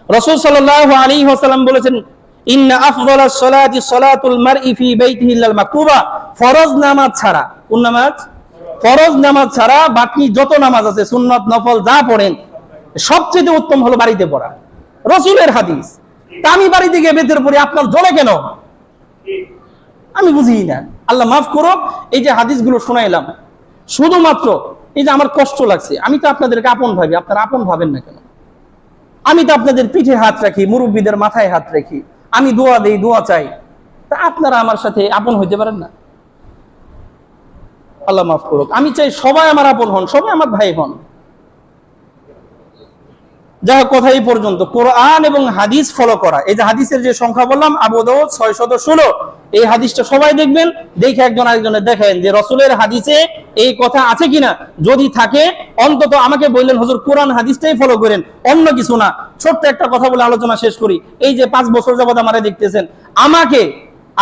রাসূল সাল্লাল্লাহু আলাইহি ওয়াসাল্লাম বলেছেন ইন্না আফদালাস সালাতি সালাতুল মারই ফি বাইতিহি ইল্লাল মাকতুবা, ফরজ নামাজ ছাড়া, কোন নামাজ? ফরজ নামাজ ছাড়া বাকি যত নামাজ আছে সুন্নত নফল যা পড়েন সবচেয়ে উত্তম হলো বাড়িতে পড়া। রাসূলের হাদিস। তা আমি বাড়িতে গিয়ে বেতর পড়ি, আপনার জ্বলে কেন? আমি বুঝি না। আল্লাহ মাফ করুক। এই যে হাদিসগুলো শোনাইলাম শুধুমাত্র এই যে আমার কষ্ট লাগছে, আমি তো আপনাদেরকে আপন ভাবি, আপনারা আপন ভাবেন না কেন? আমি তো আপনাদের পিঠে হাত রাখি, মুরব্বীদের মাথায় হাত রাখি, আমি দোয়া দেই, দোয়া চাই, তা আপনারা আমার সাথে আপন হইতে পারেন না? আল্লাহ মাফ করুক। আমি চাই সবাই আমার আপন হন, সবাই আমার ভাই হন। যাই হোক, কথা এই পর্যন্ত। কোরআন এবং হাদিস ফলো করা, এই যে হাদিসের যে সংখ্যা বললাম আবু দাউদ 616, এই হাদিসটা সবাই দেখবেন, দেখে একজন আরেকজনের দেখেন যে রাসূলের হাদিসে এই কথা আছে কিনা। যদি থাকে অন্তত আমাকে বললেন হুজুর কোরআন হাদিসটাই ফলো করেন, অন্য কিছু না। ছোট্ট একটা কথা বলে আলোচনা শেষ করি। এই যে 5 বছর যাবত আমারে দেখতেছেন,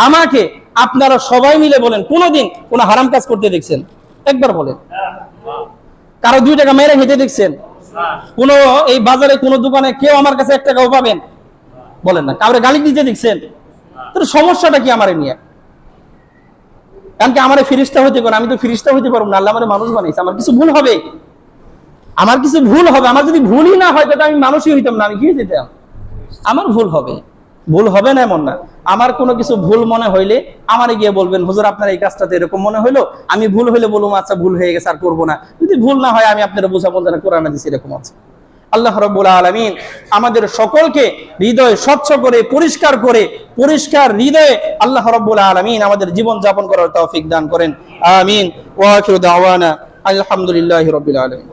আমাকে আপনারা সবাই মিলে বলেন কোনোদিন কোন হারাম কাজ করতে দেখছেন? একবার বলেন। কারো 2 টাকা মেরে হেঁটে দেখছেন? কোন এই বাজারে কোন দোকানে কেউ আমার কাছে 1 টাকাও পাবেন? বলেন না। কাউরে গালি দিতে দেখছেন? তোর সমস্যাটা কি আমারে নিয়ে? কারণ কি আমারে ফেরেশতা হইতে পারে? আমি তো ফেরেশতা হইতে পারবো না, আল্লাহ আমারে মানুষ বানাইছে। আমার কিছু ভুল হবে, আমার যদি ভুলই না হয় তাহলে আমি মানুষই হইতাম না, আমি কি হইতাম? আমার ভুল হবে, ভুল হবে না এমন না। আমার কোনো কিছু ভুল মনে হইলে আমারে গিয়ে বলবেন হুজুর আপনার এই কাজটাতে এরকম মনে হইলো, আমি ভুল হইলে বলবো আচ্ছা ভুল হয়ে গেছে আর করবো না। যদি ভুল না হয় আমি আপনারা বুঝাবো যে কোরআন হাদিস এরকম আছে। আল্লাহ রাব্বুল আলামিন আমাদের সকলকে হৃদয় স্বচ্ছ করে পরিষ্কার হৃদয়ে আল্লাহ রাব্বুল আলামিন আমাদের জীবন যাপন করার তৌফিক দান করেন। আমিন। ওয়া আখিরু দাওয়ানা আলহামদুলিল্লাহি রাব্বিল আলামিন।